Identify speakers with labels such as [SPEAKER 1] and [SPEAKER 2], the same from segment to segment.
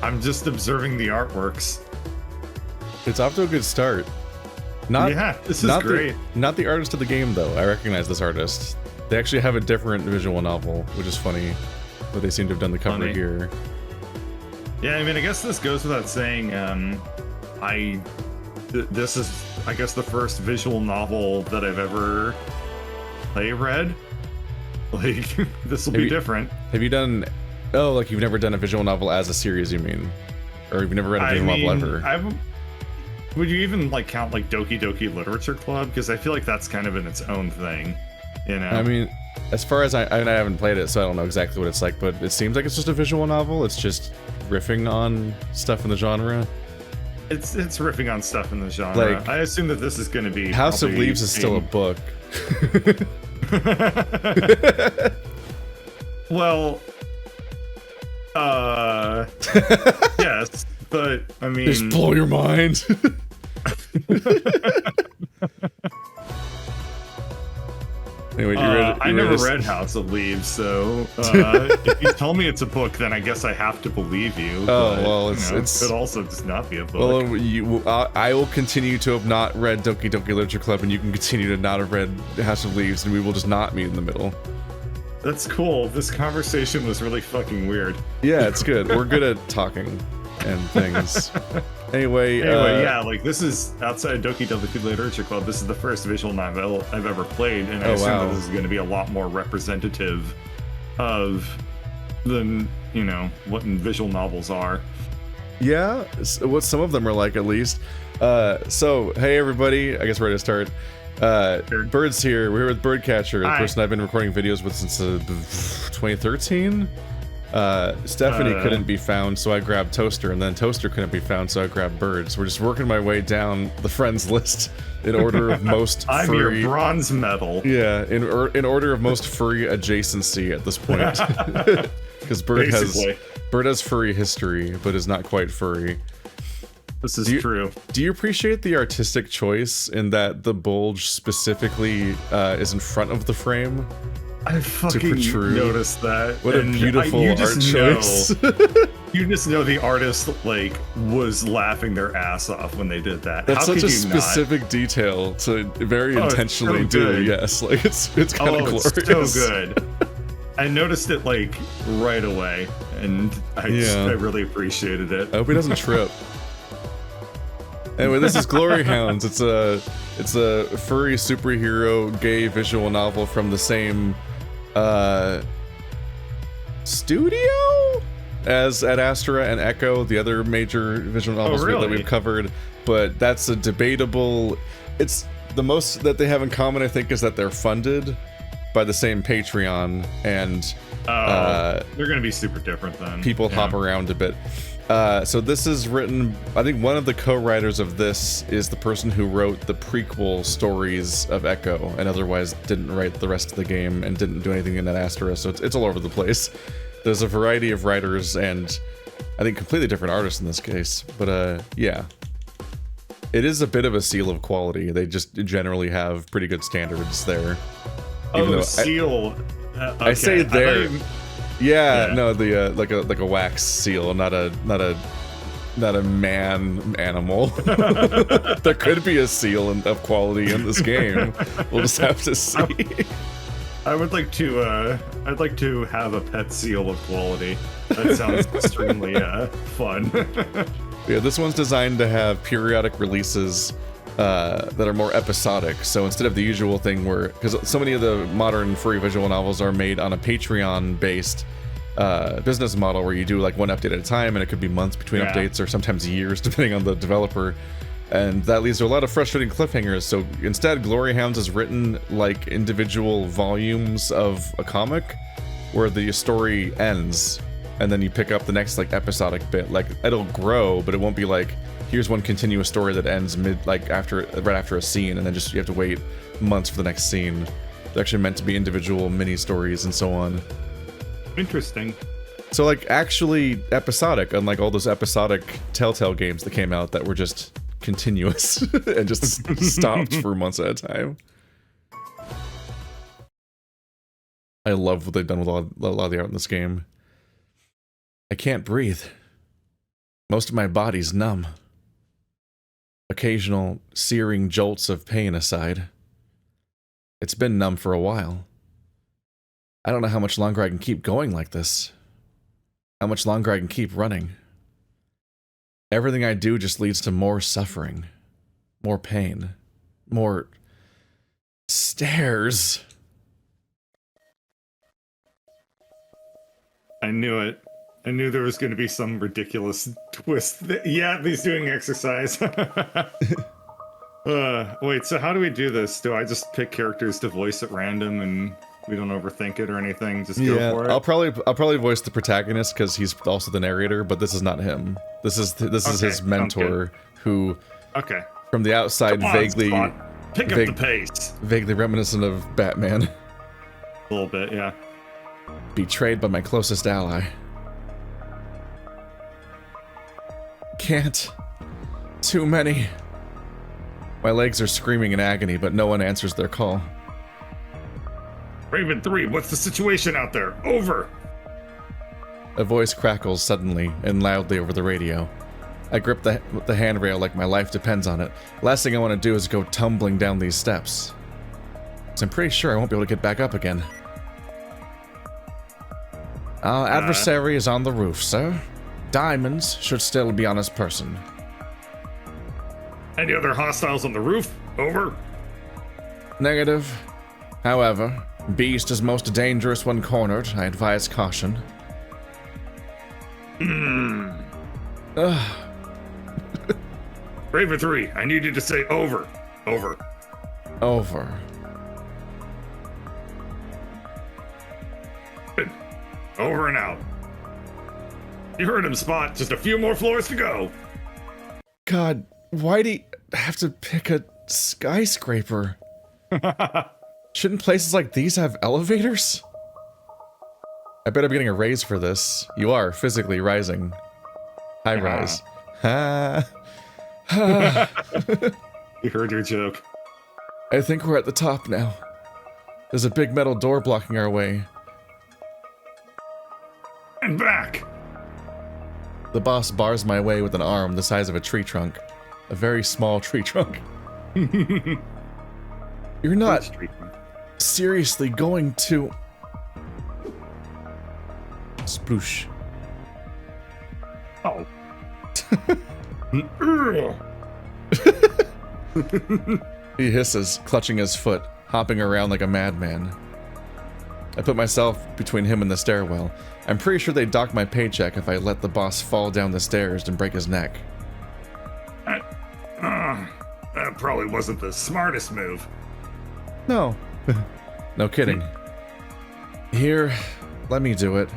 [SPEAKER 1] I'm just observing the artworks.
[SPEAKER 2] It's off to a good start. Not,
[SPEAKER 1] yeah, this is great.
[SPEAKER 2] Not the artist of the game, though. I recognize this artist. They actually have a different visual novel, which is funny, but they seem to have done the cover here.
[SPEAKER 1] Yeah, I mean, I guess this goes without saying. This is, I guess, the first visual novel that I've ever read. Like, this will be different.
[SPEAKER 2] Have you done? Oh, like you've never done a visual novel as a series, you mean? Or you've never read a visual novel ever?
[SPEAKER 1] Would you even like count like Doki Doki Literature Club? Because I feel like that's kind of in its own thing, you know?
[SPEAKER 2] I mean, as far as I haven't played it, so I don't know exactly what it's like, but it seems like it's just a visual novel. It's just riffing on stuff in the genre.
[SPEAKER 1] It's riffing on stuff in the genre.
[SPEAKER 2] Like,
[SPEAKER 1] I assume that this is going to be
[SPEAKER 2] House of Leaves is still a book.
[SPEAKER 1] Well, yes, but I mean,
[SPEAKER 2] just blow your mind. Anyway,
[SPEAKER 1] I never read House of Leaves, so if you tell me it's a book, then I guess I have to believe you.
[SPEAKER 2] Oh,
[SPEAKER 1] but,
[SPEAKER 2] well,
[SPEAKER 1] it could also just not be a book.
[SPEAKER 2] Well, I will continue to have not read Doki Doki Literature Club, and you can continue to not have read House of Leaves, and we will just not meet in the middle.
[SPEAKER 1] That's cool. This conversation was really fucking weird.
[SPEAKER 2] Yeah, it's good. We're good at talking and things. Anyway,
[SPEAKER 1] yeah, like this is outside Doki Doki Literature Club. This is the first visual novel I've ever played, and I assume that this is going to be a lot more representative of the, you know, what visual novels are.
[SPEAKER 2] Yeah, what some of them are like, at least. So, hey everybody, I guess we're ready to start. Bird's here. We're here with Birdcatcher, the person I've been recording videos with since 2013. Stephanie couldn't be found, so I grabbed Toaster, and then Toaster couldn't be found, so I grabbed Bird. So we're just working my way down the friends list in order of most
[SPEAKER 1] I'm
[SPEAKER 2] furry...
[SPEAKER 1] your bronze medal.
[SPEAKER 2] Yeah, in order of most furry adjacency at this point. Because Bird has furry history, but is not quite furry.
[SPEAKER 1] This is true.
[SPEAKER 2] Do you appreciate the artistic choice in that the bulge specifically is in front of the frame?
[SPEAKER 1] I fucking noticed that.
[SPEAKER 2] What a beautiful art choice.
[SPEAKER 1] You just know the artist like was laughing their ass off when they did that.
[SPEAKER 2] That's such a specific detail to very intentionally do. Yes, like it's kind of glorious.
[SPEAKER 1] It's so good. I noticed it like right away, and I really appreciated it.
[SPEAKER 2] I hope he doesn't trip. Anyway, this is Glory Hounds. It's a furry superhero gay visual novel from the same studio as Ad Astra and Echo, the other major visual novels that we've covered. But that's a debatable. It's the most that they have in common, I think, is that they're funded by the same Patreon, and
[SPEAKER 1] they're gonna be super different then.
[SPEAKER 2] People hop around a bit. So this is written, I think one of the co-writers of this is the person who wrote the prequel stories of Echo, and otherwise didn't write the rest of the game and didn't do anything in Ad Astra, so it's all over the place. There's a variety of writers and I think completely different artists in this case, but yeah. It is a bit of a seal of quality. They just generally have pretty good standards there.
[SPEAKER 1] Seal. Okay.
[SPEAKER 2] I say there. Yeah, no, the like a wax seal, not a man animal. There could be a seal of quality in this game. We'll just have to see.
[SPEAKER 1] I would like to I'd like to have a pet seal of quality. That sounds extremely fun.
[SPEAKER 2] Yeah, this one's designed to have periodic releases that are more episodic. So instead of the usual thing where, because so many of the modern furry visual novels are made on a Patreon-based business model where you do like one update at a time, and it could be months between updates or sometimes years depending on the developer. And that leads to a lot of frustrating cliffhangers. So instead, Glory Hounds is written like individual volumes of a comic where the story ends and then you pick up the next like episodic bit. Like it'll grow, but it won't be like, here's one continuous story that ends right after a scene, and then just you have to wait months for the next scene. They're actually meant to be individual mini stories and so on.
[SPEAKER 1] Interesting.
[SPEAKER 2] So like actually episodic, unlike all those episodic Telltale games that came out that were just continuous and just stopped for months at a time. I love what they've done with a lot of the art in this game. I can't breathe. Most of my body's numb. Occasional searing jolts of pain aside. It's been numb for a while. I don't know how much longer I can keep going like this. How much longer I can keep running. Everything I do just leads to more suffering. More pain. More stairs.
[SPEAKER 1] I knew it. I knew there was going to be some ridiculous twist. Yeah, he's doing exercise. Wait, so how do we do this? Do I just pick characters to voice at random and we don't overthink it or anything? Just go for it?
[SPEAKER 2] I'll probably voice the protagonist because he's also the narrator, but this is not him. This is his mentor who, from the outside, vaguely
[SPEAKER 1] pick up the pace.
[SPEAKER 2] Vaguely reminiscent of Batman.
[SPEAKER 1] A little bit, yeah.
[SPEAKER 2] Betrayed by my closest ally. Can't. Too many. My legs are screaming in agony, but no one answers their call.
[SPEAKER 1] Raven 3, what's the situation out there? Over!
[SPEAKER 2] A voice crackles suddenly and loudly over the radio. I grip the handrail like my life depends on it. Last thing I want to do is go tumbling down these steps. So I'm pretty sure I won't be able to get back up again. Our adversary is on the roof, sir. Diamonds should still be on his person.
[SPEAKER 1] Any other hostiles on the roof? Over.
[SPEAKER 2] Negative. However, Beast is most dangerous when cornered. I advise caution.
[SPEAKER 1] Raven 3, I need you to say over. Over.
[SPEAKER 2] Over.
[SPEAKER 1] Good. Over and out. You heard him, Spot. Just a few more floors to go.
[SPEAKER 2] God, why'd he have to pick a skyscraper? Shouldn't places like these have elevators? I bet I'm getting a raise for this. You are physically rising. High rise. Ha.
[SPEAKER 1] You heard your joke.
[SPEAKER 2] I think we're at the top now. There's a big metal door blocking our way.
[SPEAKER 1] And back!
[SPEAKER 2] The boss bars my way with an arm the size of a tree trunk. A very small tree trunk. You're not seriously going to... Sploosh.
[SPEAKER 1] Oh.
[SPEAKER 2] He hisses, clutching his foot, hopping around like a madman. I put myself between him and the stairwell. I'm pretty sure they'd dock my paycheck if I let the boss fall down the stairs and break his neck.
[SPEAKER 1] That probably wasn't the smartest move.
[SPEAKER 2] No. No kidding. Here, let me do it.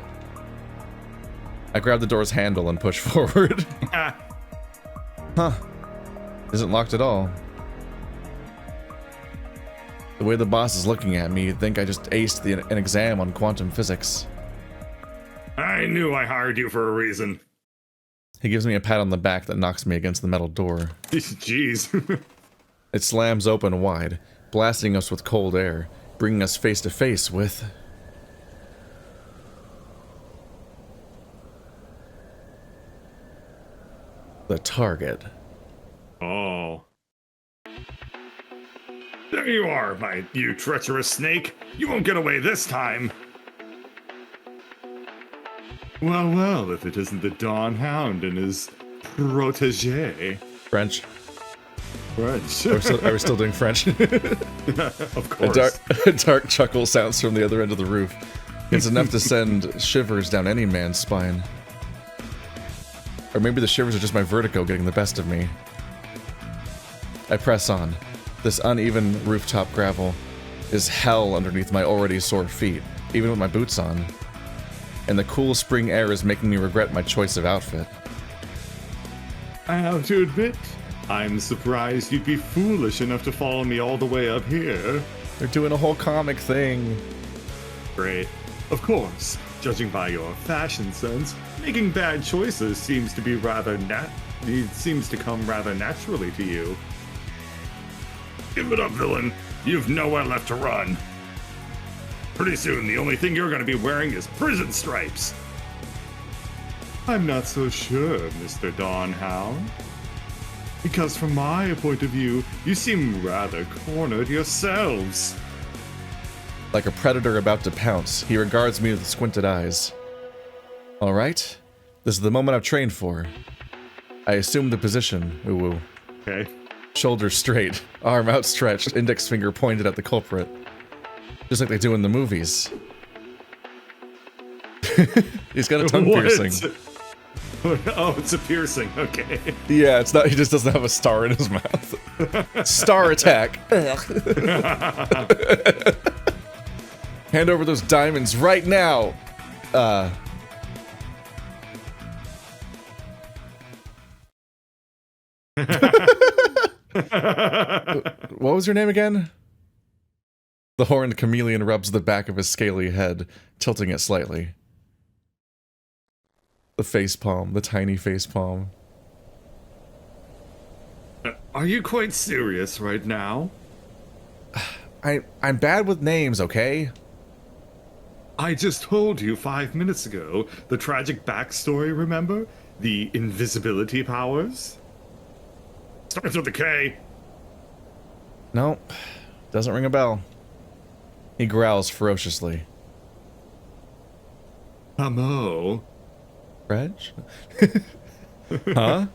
[SPEAKER 2] I grab the door's handle and push forward. Huh. Isn't locked at all. The way the boss is looking at me, you'd think I just aced an exam on quantum physics.
[SPEAKER 1] I knew I hired you for a reason.
[SPEAKER 2] He gives me a pat on the back that knocks me against the metal door.
[SPEAKER 1] Jeez.
[SPEAKER 2] It slams open wide, blasting us with cold air, bringing us face to face with... the target.
[SPEAKER 1] Oh. There you are, you treacherous snake. You won't get away this time. Well, if it isn't the Dawn Hound and his protege.
[SPEAKER 2] French.
[SPEAKER 1] French.
[SPEAKER 2] Are we still doing French?
[SPEAKER 1] Of course.
[SPEAKER 2] A dark chuckle sounds from the other end of the roof. It's enough to send shivers down any man's spine. Or maybe the shivers are just my vertigo getting the best of me. I press on. This uneven rooftop gravel is hell underneath my already sore feet, even with my boots on. And the cool spring air is making me regret my choice of outfit.
[SPEAKER 1] I have to admit, I'm surprised you'd be foolish enough to follow me all the way up here.
[SPEAKER 2] They're doing a whole comic thing.
[SPEAKER 1] Great. Of course, judging by your fashion sense, making bad choices seems to be seems to come rather naturally to you. Give it up, villain. You've nowhere left to run. Pretty soon, the only thing you're going to be wearing is prison stripes. I'm not so sure, Mr. Dawn Hound. Because from my point of view, you seem rather cornered yourselves.
[SPEAKER 2] Like a predator about to pounce, he regards me with squinted eyes. All right, this is the moment I've trained for. I assume the position, uwu.
[SPEAKER 1] Okay.
[SPEAKER 2] Shoulders straight, arm outstretched, index finger pointed at the culprit. Just like they do in the movies. He's got a tongue piercing.
[SPEAKER 1] Oh, it's a piercing, okay.
[SPEAKER 2] Yeah, it's not, he just doesn't have a star in his mouth. Star attack. Hand over those diamonds right now. What was your name again? The horned chameleon rubs the back of his scaly head, tilting it slightly. The facepalm, the tiny facepalm.
[SPEAKER 1] Are you quite serious right now?
[SPEAKER 2] I'm bad with names, okay?
[SPEAKER 1] I just told you 5 minutes ago the tragic backstory, remember? The invisibility powers? Starts with a K.
[SPEAKER 2] Nope. Doesn't ring a bell. He growls ferociously.
[SPEAKER 1] Amo.
[SPEAKER 2] Reg? Huh?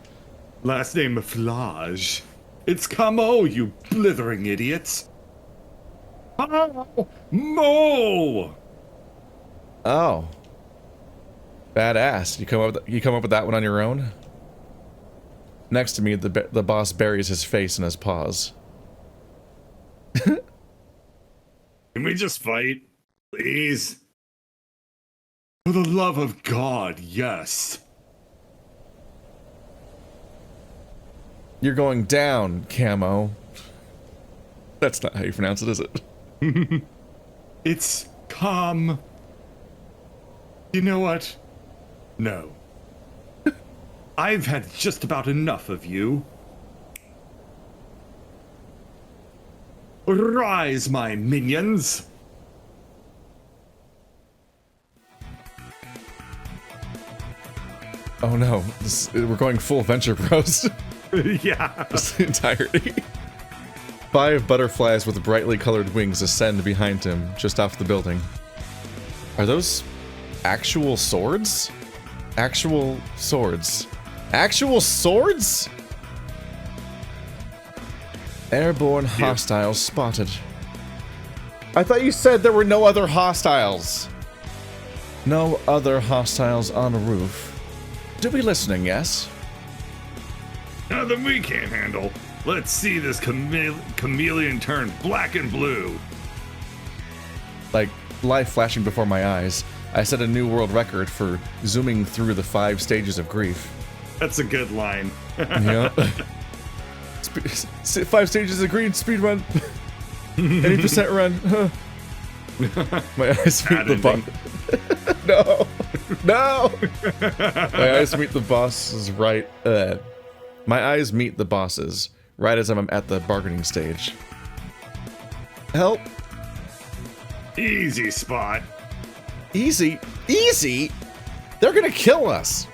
[SPEAKER 1] Last name Flage. It's Camo, you blithering idiots. Oh, Mo!
[SPEAKER 2] Oh. Badass. You come up with that one on your own? Next to me, the boss buries his face in his paws.
[SPEAKER 1] Can we just fight? Please? For the love of God, yes.
[SPEAKER 2] You're going down, Camo. That's not how you pronounce it, is it?
[SPEAKER 1] It's calm. You know what? No. I've had just about enough of you. Rise, my minions!
[SPEAKER 2] Oh no, we're going full Venture Bros.
[SPEAKER 1] Yeah.
[SPEAKER 2] Just the entirety. 5 butterflies with brightly colored wings ascend behind him, just off the building. Are those actual swords? Actual swords. Actual swords? Airborne hostiles spotted. I thought you said there were no other hostiles. No other hostiles on the roof. To be listening, yes?
[SPEAKER 1] Nothing we can't handle. Let's see this chameleon turn black and blue.
[SPEAKER 2] Like, life flashing before my eyes, I set a new world record for zooming through the 5 stages of grief.
[SPEAKER 1] That's a good line.
[SPEAKER 2] Yeah. 5 stages of green, speed run. 80% run. My eyes meet the boss. No. No. My eyes meet the bosses right. My eyes meet the bosses right as I'm at the bargaining stage. Help.
[SPEAKER 1] Easy, Spot.
[SPEAKER 2] Easy? Easy? They're gonna kill us.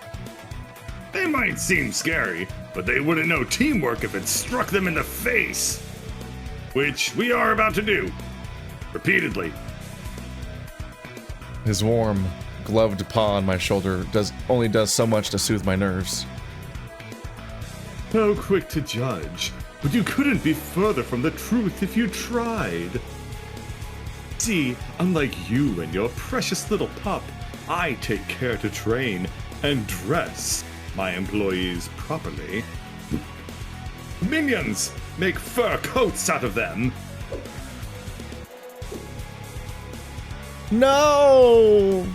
[SPEAKER 1] They might seem scary, but they wouldn't know teamwork if it struck them in the face. Which we are about to do. Repeatedly.
[SPEAKER 2] His warm, gloved paw on my shoulder only does so much to soothe my nerves.
[SPEAKER 1] So quick to judge, but you couldn't be further from the truth if you tried. See, unlike you and your precious little pup, I take care to train and dress my employees properly. Minions, make fur coats out of them.
[SPEAKER 2] No!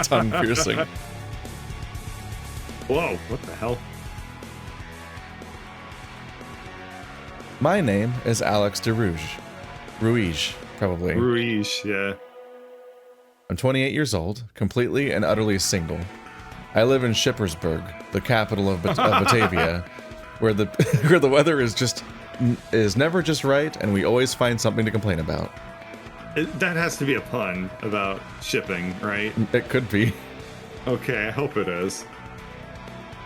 [SPEAKER 2] Tongue piercing.
[SPEAKER 1] Whoa, what the hell?
[SPEAKER 2] My name is Alex de Rooij. Rooij, probably.
[SPEAKER 1] Rooij, yeah.
[SPEAKER 2] I'm 28 years old, completely and utterly single. I live in Schippersburg, the capital of Batavia, where the weather is never just right, and we always find something to complain about.
[SPEAKER 1] That has to be a pun about shipping, right?
[SPEAKER 2] It could be.
[SPEAKER 1] Okay, I hope it is.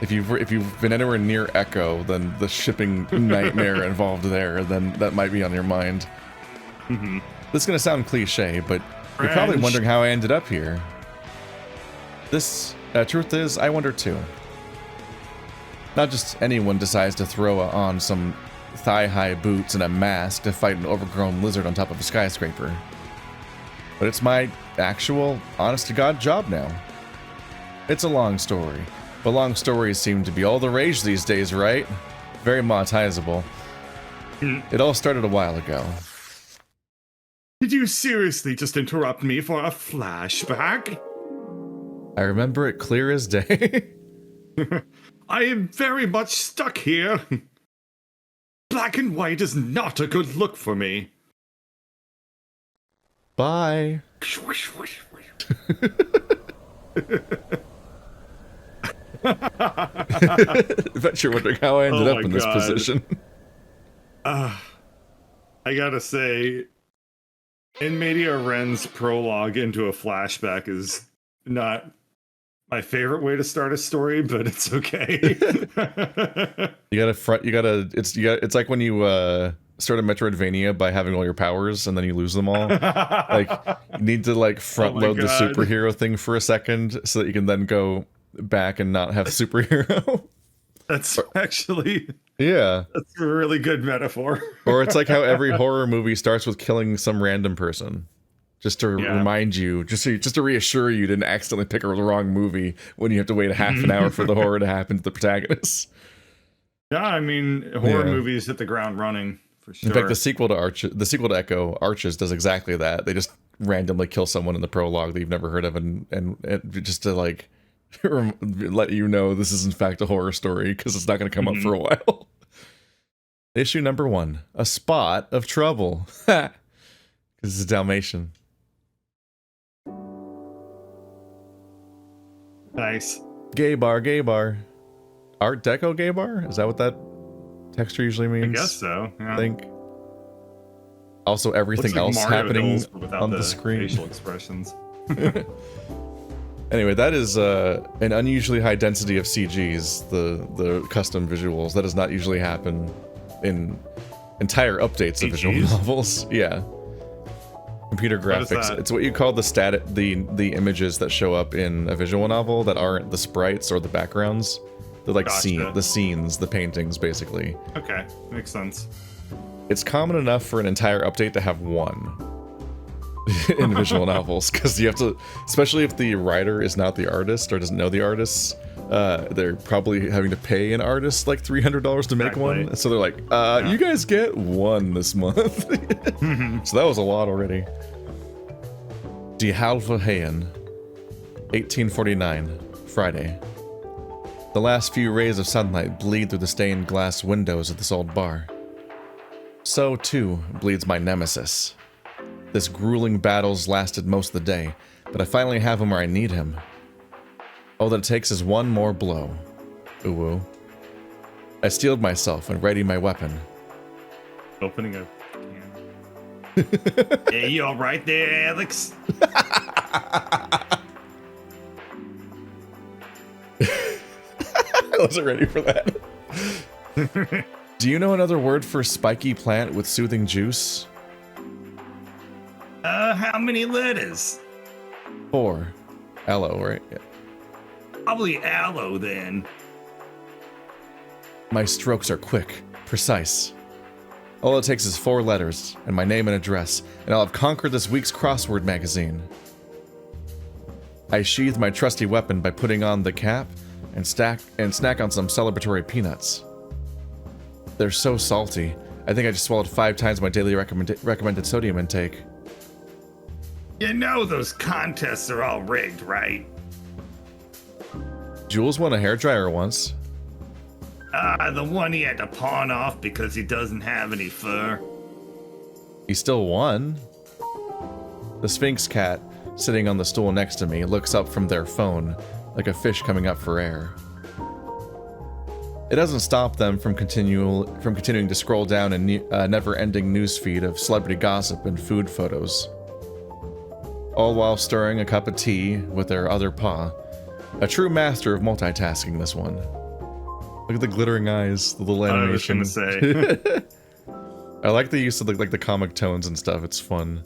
[SPEAKER 2] If you've been anywhere near Echo, then the shipping nightmare involved there, then that might be on your mind.
[SPEAKER 1] Mm-hmm.
[SPEAKER 2] This is gonna sound cliche, but you're probably wondering how I ended up here. This truth is, I wonder too. Not just anyone decides to throw on some thigh-high boots and a mask to fight an overgrown lizard on top of a skyscraper. But it's my actual, honest-to-God job now. It's a long story, but long stories seem to be all the rage these days, right? Very monetizable. It all started a while ago.
[SPEAKER 1] Did you seriously just interrupt me for a flashback?
[SPEAKER 2] I remember it clear as day.
[SPEAKER 1] I am very much stuck here. Black and white is not a good look for me.
[SPEAKER 2] Bye. I bet you're wondering how I ended up in this position.
[SPEAKER 1] I gotta say, in Media Ren's prologue into a flashback is not my favorite way to start a story, but it's okay.
[SPEAKER 2] It's like when you start a Metroidvania by having all your powers and then you lose them all. Like, you need to like front load the superhero thing for a second so that you can then go back and not have superhero.
[SPEAKER 1] That's actually...
[SPEAKER 2] Yeah.
[SPEAKER 1] That's a really good metaphor.
[SPEAKER 2] Or it's like how every horror movie starts with killing some random person. Just to remind you, just to reassure you didn't accidentally pick the wrong movie when you have to wait a half an hour for the horror to happen to the protagonist.
[SPEAKER 1] Yeah, I mean, horror movies hit the ground running, for sure.
[SPEAKER 2] In fact, the sequel to Echo, Arches, does exactly that. They just randomly kill someone in the prologue that you've never heard of, and just to like let you know this is in fact a horror story, because it's not going to come up for a while. Issue number 1, A Spot of Trouble. Because it's a Dalmatian.
[SPEAKER 1] Nice.
[SPEAKER 2] Gay bar, gay bar. Art Deco gay bar? Is that what that texture usually means?
[SPEAKER 1] I guess so. Yeah.
[SPEAKER 2] I think. Also, everything like else Mario happening on the screen.
[SPEAKER 1] Facial expressions.
[SPEAKER 2] Anyway, that is an unusually high density of CGs, the custom visuals. That does not usually happen in entire updates of visual novels. Yeah. Computer graphics. It's what you call the images that show up in a visual novel that aren't the sprites or the backgrounds. They're like the scenes, the paintings, basically.
[SPEAKER 1] Okay, makes sense.
[SPEAKER 2] It's common enough for an entire update to have one in visual novels, because you have to, especially if the writer is not the artist or doesn't know the artists, they're probably having to pay an artist like $300 to make one. So they're like, you guys get one this month. So that was a lot already. Die Halve Hayen, 1849, Friday. The last few rays of sunlight bleed through the stained glass windows of this old bar. So, too, bleeds my nemesis. This grueling battle's lasted most of the day, but I finally have him where I need him. All that it takes is one more blow. Ooh. I steeled myself and readied my weapon.
[SPEAKER 1] Opening a can. Hey, you all right there, Alex?
[SPEAKER 2] I wasn't ready for that. Do you know another word for spiky plant with soothing juice?
[SPEAKER 1] How many letters?
[SPEAKER 2] 4. Aloe, right? Yeah.
[SPEAKER 1] Probably aloe, then.
[SPEAKER 2] My strokes are quick, precise. All it takes is 4 letters, and my name and address, and I'll have conquered this week's crossword magazine. I sheathed my trusty weapon by putting on the cap and snack on some celebratory peanuts. They're so salty, I think I just swallowed 5 times my daily recommended sodium intake.
[SPEAKER 1] You know those contests are all rigged, right?
[SPEAKER 2] Jules won a hairdryer once.
[SPEAKER 1] The one he had to pawn off because he doesn't have any fur.
[SPEAKER 2] He still won. The Sphinx cat, sitting on the stool next to me, looks up from their phone, like a fish coming up for air. It doesn't stop them from continuing to scroll down a never-ending newsfeed of celebrity gossip and food photos. All while stirring a cup of tea with their other paw, A true master of multitasking, this one. Look at the glittering eyes, the little animation.
[SPEAKER 1] I was gonna say.
[SPEAKER 2] I like the use of the comic tones and stuff. It's fun.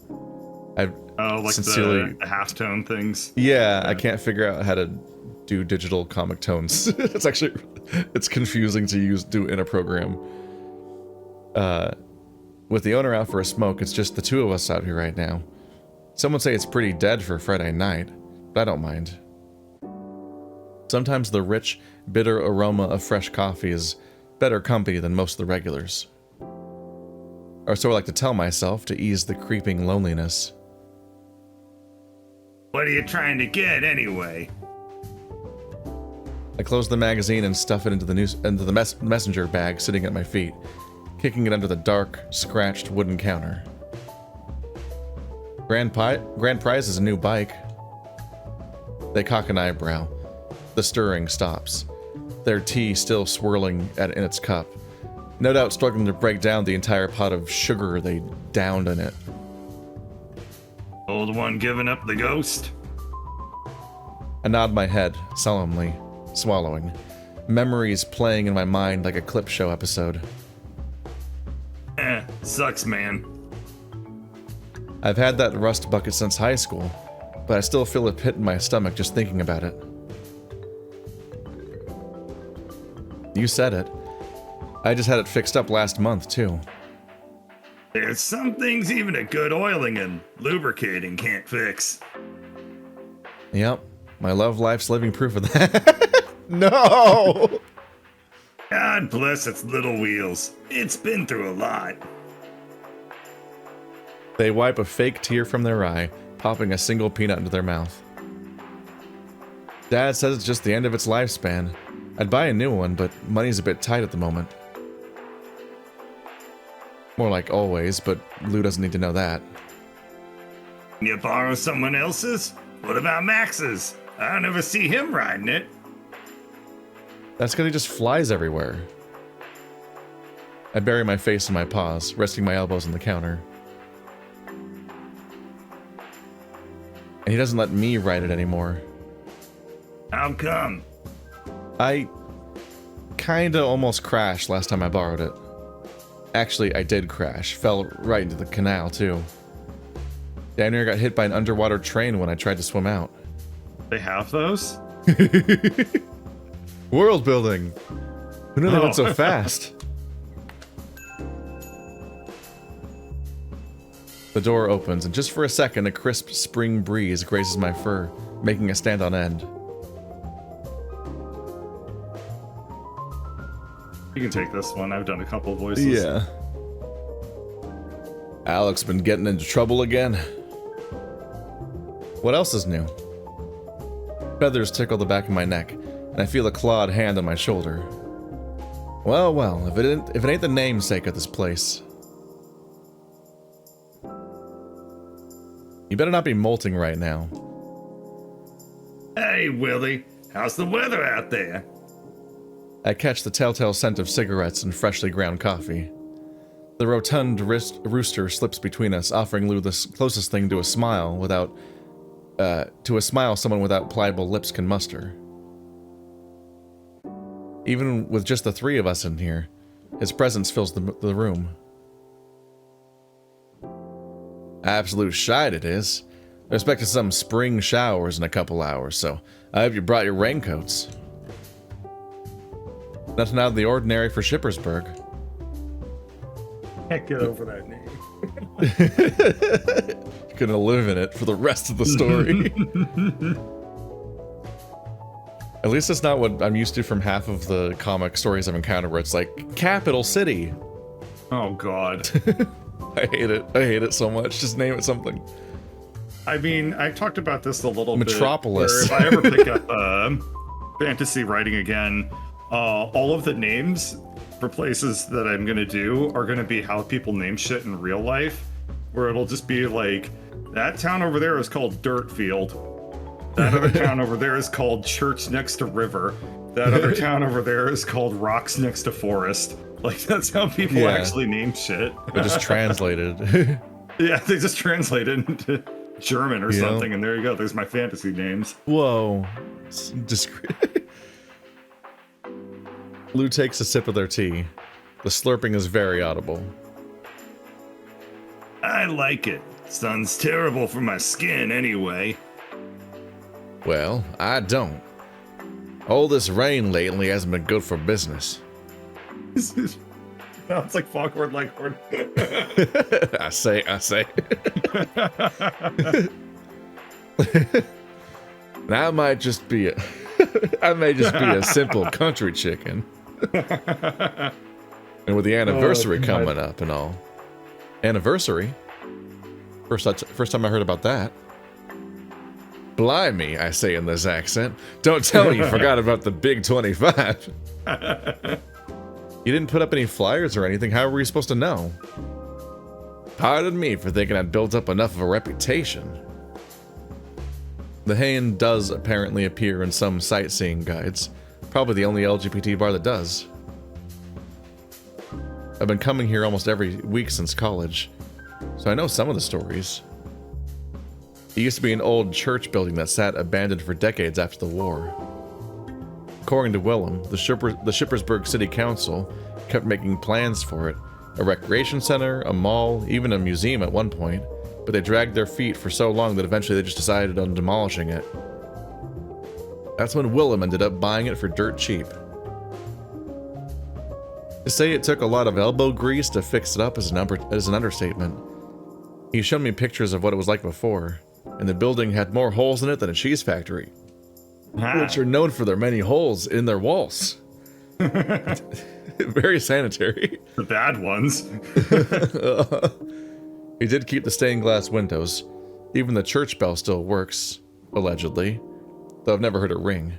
[SPEAKER 1] Like
[SPEAKER 2] sincerely,
[SPEAKER 1] the halftone things.
[SPEAKER 2] Yeah, I can't figure out how to do digital comic tones. It's confusing to do in a program. With the owner out for a smoke, it's just the two of us out here right now. Someone say it's pretty dead for Friday night, but I don't mind. Sometimes the rich, bitter aroma of fresh coffee is better company than most of the regulars. Or so I like to tell myself to ease the creeping loneliness.
[SPEAKER 1] What are you trying to get anyway?
[SPEAKER 2] I close the magazine and stuff it into the messenger bag sitting at my feet, kicking it under the dark, scratched wooden counter. Grand prize is a new bike. They cock an eyebrow. The stirring stops, their tea still swirling in its cup, no doubt struggling to break down the entire pot of sugar they downed in it.
[SPEAKER 1] Old one giving up the ghost?
[SPEAKER 2] I nod my head, solemnly, swallowing, memories playing in my mind like a clip show episode.
[SPEAKER 1] Sucks, man.
[SPEAKER 2] I've had that rust bucket since high school, but I still feel a pit in my stomach just thinking about it. You said it. I just had it fixed up last month, too.
[SPEAKER 1] There's some things even a good oiling and lubricating can't fix.
[SPEAKER 2] Yep, my love life's living proof of that. No!
[SPEAKER 1] God bless its little wheels. It's been through a lot.
[SPEAKER 2] They wipe a fake tear from their eye, popping a single peanut into their mouth. Dad says it's just the end of its lifespan. I'd buy a new one, but money's a bit tight at the moment. More like always, but Lou doesn't need to know that.
[SPEAKER 1] Can you borrow someone else's? What about Max's? I never see him riding it.
[SPEAKER 2] That's because he just flies everywhere. I bury my face in my paws, resting my elbows on the counter. And he doesn't let me ride it anymore.
[SPEAKER 1] How come?
[SPEAKER 2] I kinda almost crashed last time I borrowed it. Actually, I did crash. Fell right into the canal, too. Damn near got hit by an underwater train when I tried to swim out.
[SPEAKER 1] They have those?
[SPEAKER 2] World building! Who knew they went so fast? The door opens, and just for a second, a crisp spring breeze grazes my fur, making it stand on end.
[SPEAKER 1] You can take this one. I've done a couple of voices.
[SPEAKER 2] Yeah. Alec's been getting into trouble again. What else is new? Feathers tickle the back of my neck, and I feel a clawed hand on my shoulder. Well, well, if it ain't the namesake of this place. You better not be molting right now.
[SPEAKER 1] Hey, Willie. How's the weather out there?
[SPEAKER 2] I catch the telltale scent of cigarettes and freshly ground coffee. The rotund rooster slips between us, offering Lou the closest thing to a smile someone without pliable lips can muster. Even with just the three of us in here, his presence fills the room. Absolute shite it is. I expected some spring showers in a couple hours, so I hope you brought your raincoats. Nothing out of the ordinary for Schippersburg.
[SPEAKER 1] Can't get over that name.
[SPEAKER 2] Gonna live in it for the rest of the story. At least it's not what I'm used to from half of the comic stories I've encountered, where it's like, Capital City.
[SPEAKER 1] Oh, God.
[SPEAKER 2] I hate it. I hate it so much. Just name it something.
[SPEAKER 1] I mean, I talked about this a little
[SPEAKER 2] Metropolis.
[SPEAKER 1] bit. If I ever pick up fantasy writing again, all of the names for places that I'm going to do are going to be how people name shit in real life, where it'll just be like, that town over there is called Dirtfield. That other town over there is called Church Next to River. That other town over there is called Rocks Next to Forest. Like, that's how people actually name shit.
[SPEAKER 2] They just translated.
[SPEAKER 1] Yeah, they just translated into German or something, and there you go. There's my fantasy names.
[SPEAKER 2] Whoa. Discreet. Lou takes a sip of their tea. The slurping is very audible.
[SPEAKER 1] I like it. Sun's terrible for my skin anyway.
[SPEAKER 2] Well, I don't. All this rain lately hasn't been good for business.
[SPEAKER 1] No, it's like Foghorn Leghorn.
[SPEAKER 2] I say. Now I might just be a simple country chicken. And with the anniversary coming up and all. Anniversary? First time I heard about that. Blimey, I say in this accent. Don't tell me you forgot about the big 25. You didn't put up any flyers or anything. How were we supposed to know? Pardon me for thinking I'd built up enough of a reputation. The Hain does apparently appear in some sightseeing guides. Probably the only LGBT bar that does. I've been coming here almost every week since college, so I know some of the stories. It used to be an old church building that sat abandoned for decades after the war. According to Willem, the Schippersburg City Council kept making plans for it. A recreation center, a mall, even a museum at one point, but they dragged their feet for so long that eventually they just decided on demolishing it. That's when Willem ended up buying it for dirt cheap. To say it took a lot of elbow grease to fix it up is an understatement. He showed me pictures of what it was like before, and the building had more holes in it than a cheese factory. Which are known for their many holes in their walls. Very sanitary.
[SPEAKER 1] The bad ones.
[SPEAKER 2] He did keep the stained glass windows. Even the church bell still works, allegedly, though I've never heard it ring.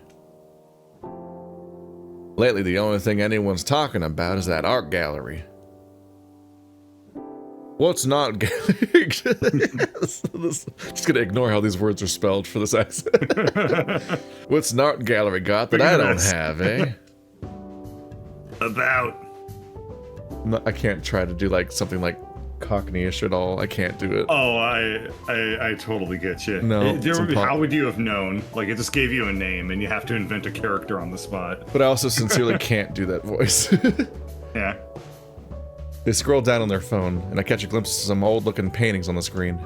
[SPEAKER 2] Lately, the only thing anyone's talking about is that art gallery. What's an art gallery? Just gonna ignore how these words are spelled for this accent. What's an art gallery got that I don't have, eh?
[SPEAKER 1] About.
[SPEAKER 2] I can't try to do like something like Cockney-ish at all. I can't do it.
[SPEAKER 1] Oh, I totally get you.
[SPEAKER 2] No,
[SPEAKER 1] how would you have known? Like, it just gave you a name, and you have to invent a character on the spot.
[SPEAKER 2] But I also sincerely can't do that voice.
[SPEAKER 1] Yeah.
[SPEAKER 2] They scroll down on their phone, and I catch a glimpse of some old-looking paintings on the screen.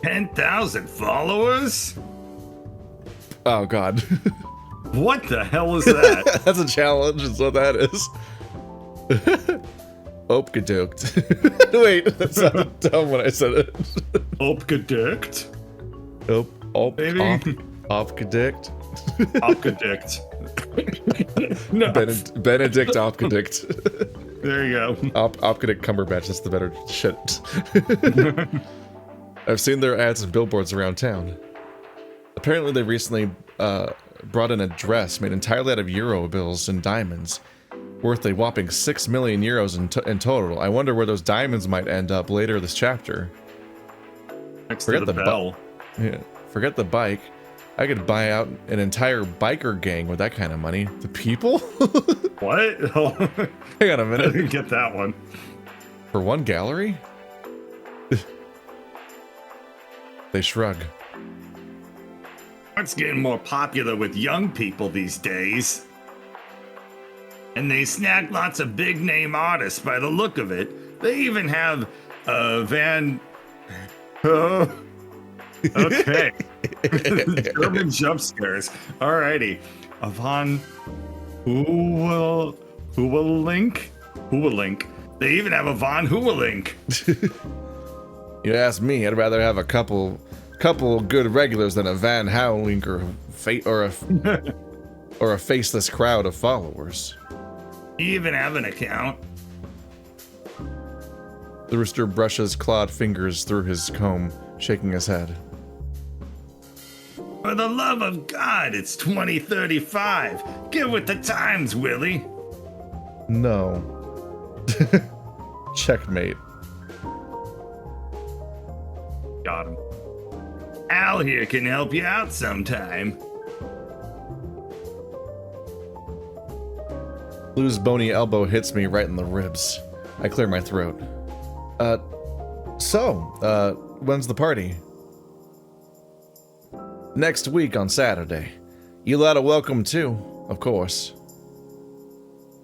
[SPEAKER 1] 10,000 followers?
[SPEAKER 2] Oh, God.
[SPEAKER 1] What the hell is that?
[SPEAKER 2] That's a challenge, is what that is. Opgedukt. Wait, that sounded dumb when I said it.
[SPEAKER 1] Opgedukt?
[SPEAKER 2] Opgedukt.
[SPEAKER 1] Opgedukt. No.
[SPEAKER 2] Benedict Opgedukt.
[SPEAKER 1] There you go.
[SPEAKER 2] Opgedukt Cumberbatch, that's the better shit. I've seen their ads and billboards around town. Apparently they recently brought in a dress made entirely out of euro bills and diamonds, worth a whopping 6 million euros in total. I wonder where those diamonds might end up later this chapter.
[SPEAKER 1] Next to the bell.
[SPEAKER 2] Yeah, forget the bike. I could buy out an entire biker gang with that kind of money. The people?
[SPEAKER 1] What?
[SPEAKER 2] Hang on a minute.
[SPEAKER 1] I didn't get that one.
[SPEAKER 2] For one gallery? They shrug.
[SPEAKER 1] Art's getting more popular with young people these days. And they snag lots of big name artists by the look of it. They even have Van... Oh. Okay. German jump scares. Alrighty. Van Houwelink. They even have a Von Houwelink.
[SPEAKER 2] You ask me, I'd rather have a couple good regulars than a Van Houwelink or a faceless crowd of followers.
[SPEAKER 1] You even have an account.
[SPEAKER 2] The rooster brushes clawed fingers through his comb, shaking his head.
[SPEAKER 1] For the love of God, it's 2035. Get with the times, Willie.
[SPEAKER 2] No. Checkmate.
[SPEAKER 1] Got him. Al here can help you out sometime.
[SPEAKER 2] Lou's bony elbow hits me right in the ribs. I clear my throat. When's the party? Next week on Saturday. You'll add a welcome too, of course.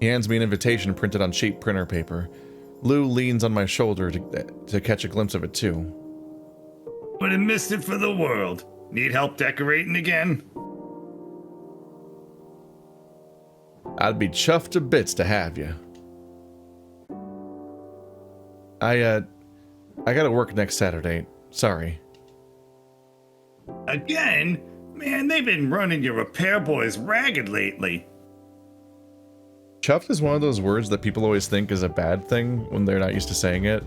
[SPEAKER 2] He hands me an invitation printed on cheap printer paper. Lou leans on my shoulder to catch a glimpse of it too.
[SPEAKER 1] Wouldn't miss it for the world. Need help decorating again?
[SPEAKER 2] I'd be chuffed to bits to have you. I gotta work next Saturday. Sorry.
[SPEAKER 1] Again? Man, they've been running your repair boys ragged lately.
[SPEAKER 2] Chuffed is one of those words that people always think is a bad thing when they're not used to saying it.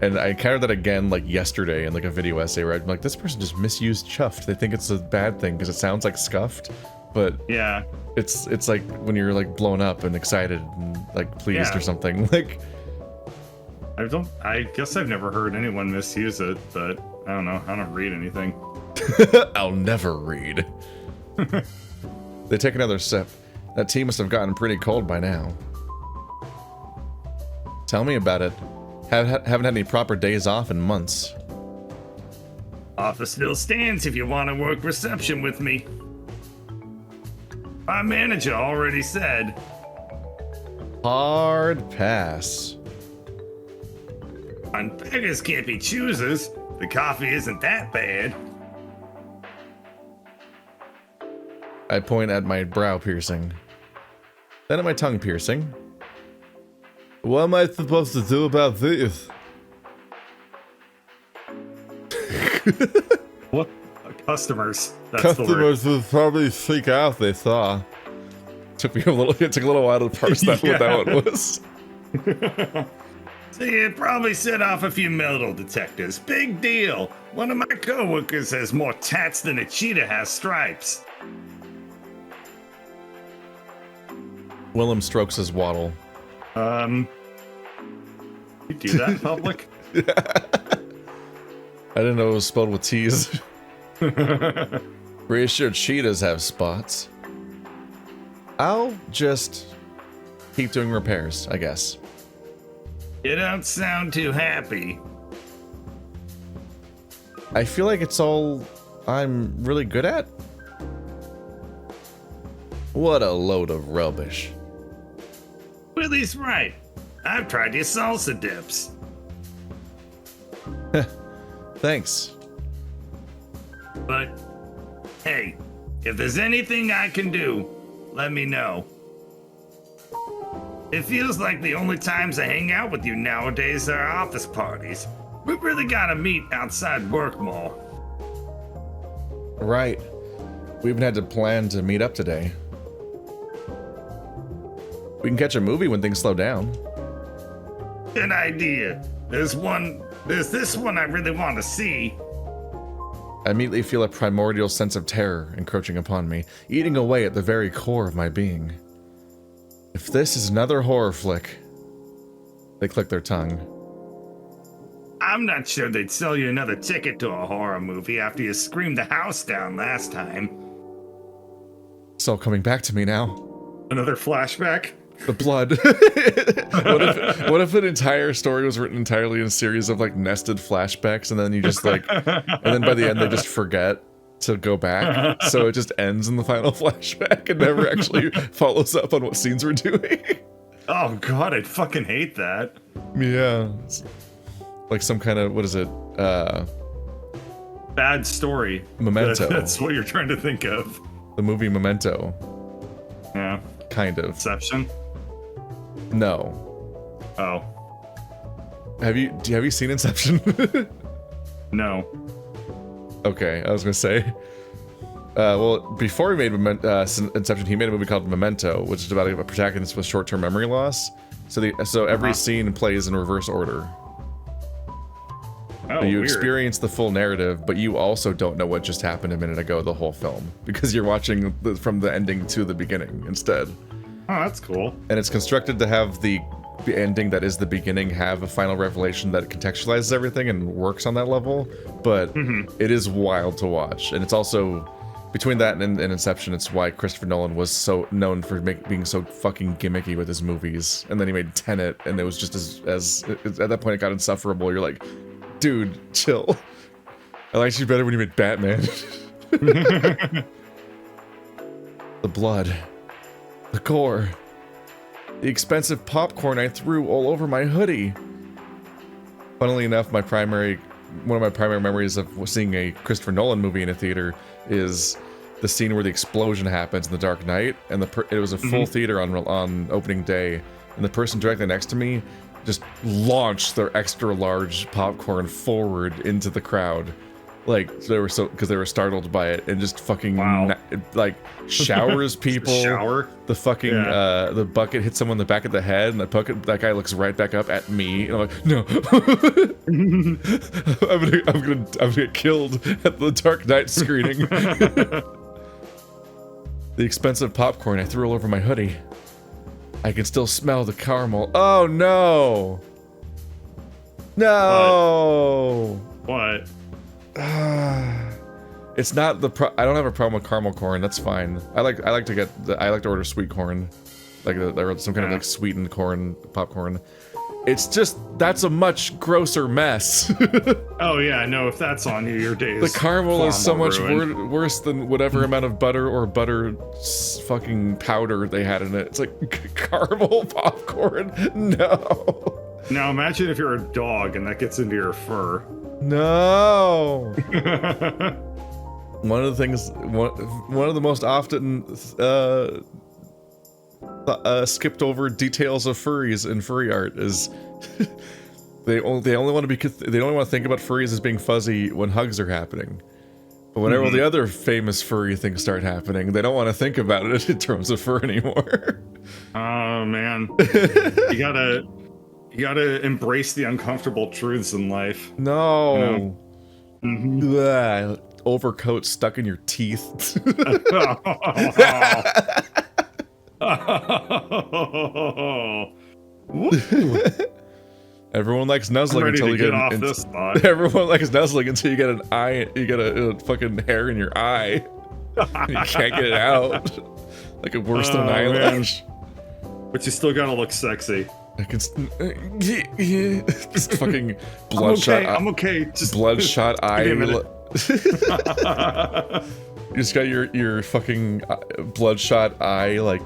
[SPEAKER 2] And I encountered that again like yesterday in like a video essay where I'm like, this person just misused chuffed. They think it's a bad thing because it sounds like scuffed. But
[SPEAKER 1] yeah,
[SPEAKER 2] it's like when you're like blown up and excited and like pleased or something. Like
[SPEAKER 1] I guess I've never heard anyone misuse it, but I don't know. I don't read anything.
[SPEAKER 2] I'll never read. They take another sip. That tea must have gotten pretty cold by now. Tell me about it. Haven't had any proper days off in months.
[SPEAKER 1] Offer still stands if you want to work reception with me. My manager already said.
[SPEAKER 2] Hard pass.
[SPEAKER 1] On beggars can't be choosers. The coffee isn't that bad.
[SPEAKER 2] I point at my brow piercing. Then at my tongue piercing. What am I supposed to do about this?
[SPEAKER 1] What? Customers. That's
[SPEAKER 2] Customers would probably freak out they saw. It took a little while to parse that what that one was.
[SPEAKER 1] So you probably set off a few metal detectors. Big deal. One of my coworkers has more tats than a cheetah has stripes.
[SPEAKER 2] Willem strokes his waddle.
[SPEAKER 1] You do that in public?
[SPEAKER 2] I didn't know it was spelled with T's. Pretty sure cheetahs have spots. I'll just keep doing repairs, I guess.
[SPEAKER 1] You don't sound too happy.
[SPEAKER 2] I feel like it's all I'm really good at. What a load of rubbish.
[SPEAKER 1] Willie's right. I've tried your salsa dips.
[SPEAKER 2] Thanks.
[SPEAKER 1] But, hey, if there's anything I can do, let me know. It feels like the only times I hang out with you nowadays are office parties. We really gotta meet outside work more.
[SPEAKER 2] Right. We even had to plan to meet up today. We can catch a movie when things slow down.
[SPEAKER 1] Good idea. There's this one I really want to see.
[SPEAKER 2] I immediately feel a primordial sense of terror encroaching upon me, eating away at the very core of my being. If this is another horror flick... They click their tongue.
[SPEAKER 1] I'm not sure they'd sell you another ticket to a horror movie after you screamed the house down last time.
[SPEAKER 2] It's all coming back to me now.
[SPEAKER 1] Another flashback?
[SPEAKER 2] The blood. what if an entire story was written entirely in a series of like nested flashbacks, and then you just like, and then by the end they just forget to go back, so it just ends in the final flashback and never actually follows up on what scenes we're doing.
[SPEAKER 1] Oh god, I'd fucking hate that.
[SPEAKER 2] Yeah, it's like some kind of, what is it?
[SPEAKER 1] Bad story.
[SPEAKER 2] Memento.
[SPEAKER 1] That's what you're trying to think of.
[SPEAKER 2] The movie Memento.
[SPEAKER 1] Yeah.
[SPEAKER 2] Kind of.
[SPEAKER 1] Inception?
[SPEAKER 2] No.
[SPEAKER 1] Oh.
[SPEAKER 2] Have you seen Inception?
[SPEAKER 1] No.
[SPEAKER 2] Okay, I was gonna say. Well, before he made Inception, he made a movie called Memento, which is about a protagonist with short-term memory loss. So every scene plays in reverse order.
[SPEAKER 1] Oh,
[SPEAKER 2] you
[SPEAKER 1] weird.
[SPEAKER 2] experience the full narrative, but you also don't know what just happened a minute ago the whole film, because you're watching from the ending to the beginning instead.
[SPEAKER 1] Oh, that's cool.
[SPEAKER 2] And it's constructed to have the ending that is the beginning have a final revelation that contextualizes everything and works on that level, but it is wild to watch. And it's also, between that and Inception, it's why Christopher Nolan was so known for being so fucking gimmicky with his movies. And then he made Tenet, and it was just as at that point it got insufferable. You're like, dude, chill. I liked you better when you made Batman. The blood. The gore. The expensive popcorn I threw all over my hoodie. Funnily enough, one of my primary memories of seeing a Christopher Nolan movie in a theater is the scene where the explosion happens in The Dark Knight, and it was a full theater on opening day, and the person directly next to me just launched their extra large popcorn forward into the crowd, like because they were startled by it, and just fucking like showers people. The fucking the bucket hits someone in the back of the head, and that guy looks right back up at me, and I'm like, no. I'm gonna get killed at the Dark Knight screening. The expensive popcorn I threw all over my hoodie. I can still smell the caramel. Oh no! No!
[SPEAKER 1] What?
[SPEAKER 2] It's not the I don't have a problem with caramel corn. That's fine. I like to order sweet corn, like some kind of like sweetened corn popcorn. It's just that's a much grosser mess.
[SPEAKER 1] Oh yeah, no. If that's on you, your day is
[SPEAKER 2] the caramel is so much worse than whatever amount of butter or butter fucking powder they had in it. It's like caramel popcorn. No.
[SPEAKER 1] Now imagine if you're a dog and that gets into your fur.
[SPEAKER 2] No. One of the most often skipped over details of furries in furry art is they only want to think about furries as being fuzzy when hugs are happening. But whenever all the other famous furry things start happening, they don't want to think about it in terms of fur anymore.
[SPEAKER 1] Oh man, you gotta embrace the uncomfortable truths in life.
[SPEAKER 2] No. Overcoat stuck in your teeth. Everyone likes nuzzling until you get off this spot. Everyone likes nuzzling until you get an eye. You get a fucking hair in your eye. You can't get it out. Like a worse than an eyelash.
[SPEAKER 1] But you still gotta look sexy.
[SPEAKER 2] I can just fucking bloodshot.
[SPEAKER 1] I'm okay. Just
[SPEAKER 2] bloodshot eye. You just got your fucking bloodshot eye, like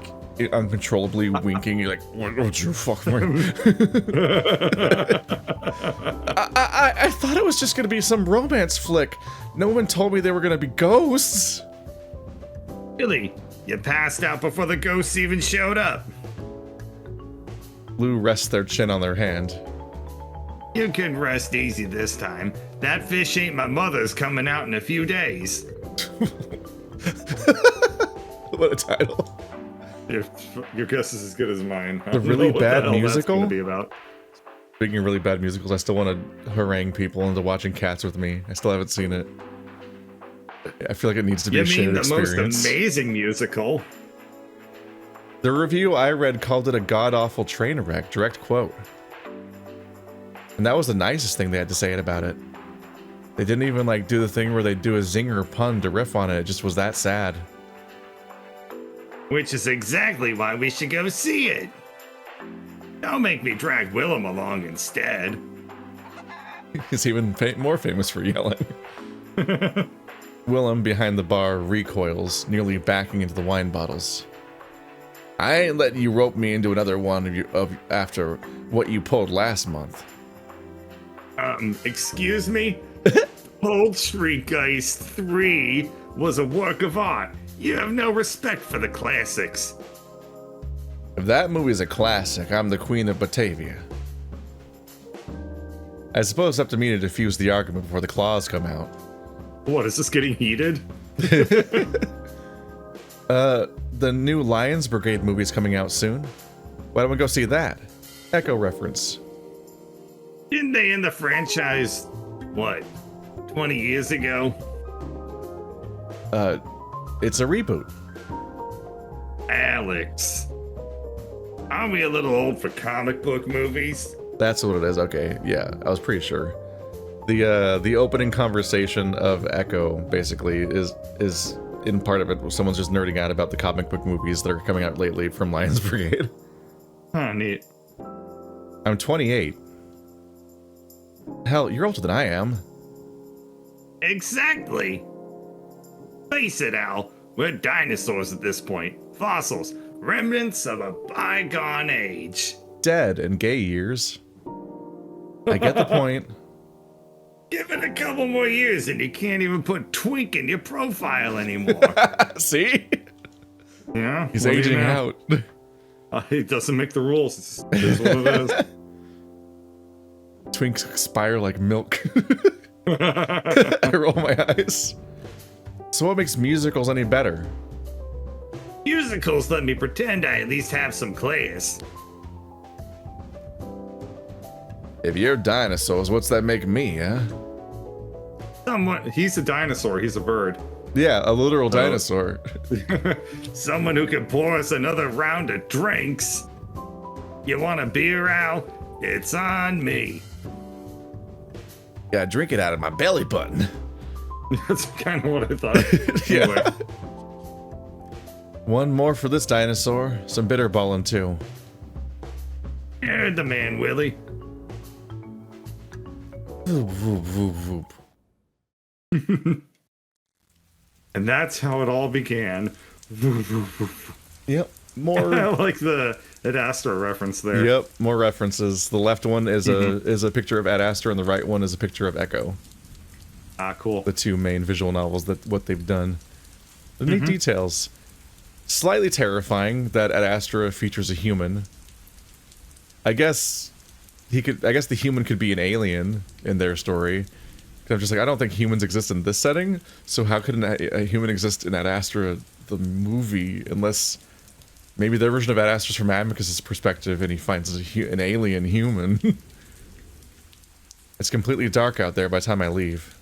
[SPEAKER 2] uncontrollably winking. You're like, what you fuck me? I thought it was just gonna be some romance flick. No one told me they were gonna be ghosts.
[SPEAKER 1] Really? You passed out before the ghosts even showed up.
[SPEAKER 2] Lou rests their chin on their hand.
[SPEAKER 1] You can rest easy this time. That fish ain't my mother's coming out in a few days.
[SPEAKER 2] What a title.
[SPEAKER 1] Your guess is as good as mine.
[SPEAKER 2] The really bad musical?
[SPEAKER 1] That's be about.
[SPEAKER 2] Speaking of really bad musicals, I still want to harangue people into watching Cats with me. I still haven't seen it. I feel like it needs to be a shared experience.
[SPEAKER 1] You mean the most amazing musical?
[SPEAKER 2] The review I read called it a god-awful train wreck, direct quote. And that was the nicest thing they had to say about it. They didn't even like do the thing where they do a zinger pun to riff on it. It just was that sad.
[SPEAKER 1] Which is exactly why we should go see it. Don't make me drag Willem along instead.
[SPEAKER 2] He's even more famous for yelling. Willem, behind the bar, recoils, nearly backing into the wine bottles. I ain't letting you rope me into another one after what you pulled last month.
[SPEAKER 1] Excuse me? Poultrygeist 3 was a work of art. You have no respect for the classics.
[SPEAKER 2] If that movie's a classic, I'm the queen of Batavia. I suppose it's up to me to defuse the argument before the claws come out.
[SPEAKER 1] What, is this getting heated?
[SPEAKER 2] The new Lions Brigade movie's coming out soon. Why don't we go see that? Echo reference.
[SPEAKER 1] Didn't they end the franchise, what, 20 years ago?
[SPEAKER 2] It's a reboot.
[SPEAKER 1] Alex. Aren't we a little old for comic book movies?
[SPEAKER 2] That's what it is. Okay, yeah, I was pretty sure. The opening conversation of Echo basically is in part of it someone's just nerding out about the comic book movies that are coming out lately from Lions Brigade.
[SPEAKER 1] Huh, neat.
[SPEAKER 2] I'm 28. Hell, you're older than I am.
[SPEAKER 1] Exactly. Face it, Al. We're dinosaurs at this point. Fossils. Remnants of a bygone age.
[SPEAKER 2] Dead in gay years. I get the point.
[SPEAKER 1] Give it a couple more years and you can't even put twink in your profile anymore.
[SPEAKER 2] See?
[SPEAKER 1] Yeah.
[SPEAKER 2] He's aging out.
[SPEAKER 1] It doesn't make the rules. It is what it is.
[SPEAKER 2] Twinks expire like milk. I roll my eyes. So what makes musicals any better?
[SPEAKER 1] Musicals let me pretend I at least have some class.
[SPEAKER 2] If you're dinosaurs, what's that make me, huh?
[SPEAKER 1] He's a dinosaur, he's a bird.
[SPEAKER 2] Yeah, a literal dinosaur.
[SPEAKER 1] Someone who can pour us another round of drinks. You want a beer, Al? It's on me.
[SPEAKER 2] Yeah, drink it out of my belly button.
[SPEAKER 1] That's kind of what I thought.
[SPEAKER 2] Yeah.
[SPEAKER 1] Anyway.
[SPEAKER 2] One more for this dinosaur. Some bitter balling too.
[SPEAKER 1] You're the man, Willie.
[SPEAKER 2] Voop, voop, voop, voop.
[SPEAKER 1] And that's how it all began.
[SPEAKER 2] Yep. More.
[SPEAKER 1] I like the Ad Astra reference there.
[SPEAKER 2] Yep. More references. The left one is a picture of Ad Astra, and the right one is a picture of Echo.
[SPEAKER 1] Ah, cool.
[SPEAKER 2] The two main visual novels that what they've done. The neat details. Slightly terrifying that Ad Astra features a human. I guess the human could be an alien in their story. I'm just like, I don't think humans exist in this setting, so how could a human exist in Ad Astra, the movie, unless maybe their version of Ad Astra's from Amicus's perspective and he finds an alien human. It's completely dark out there by the time I leave.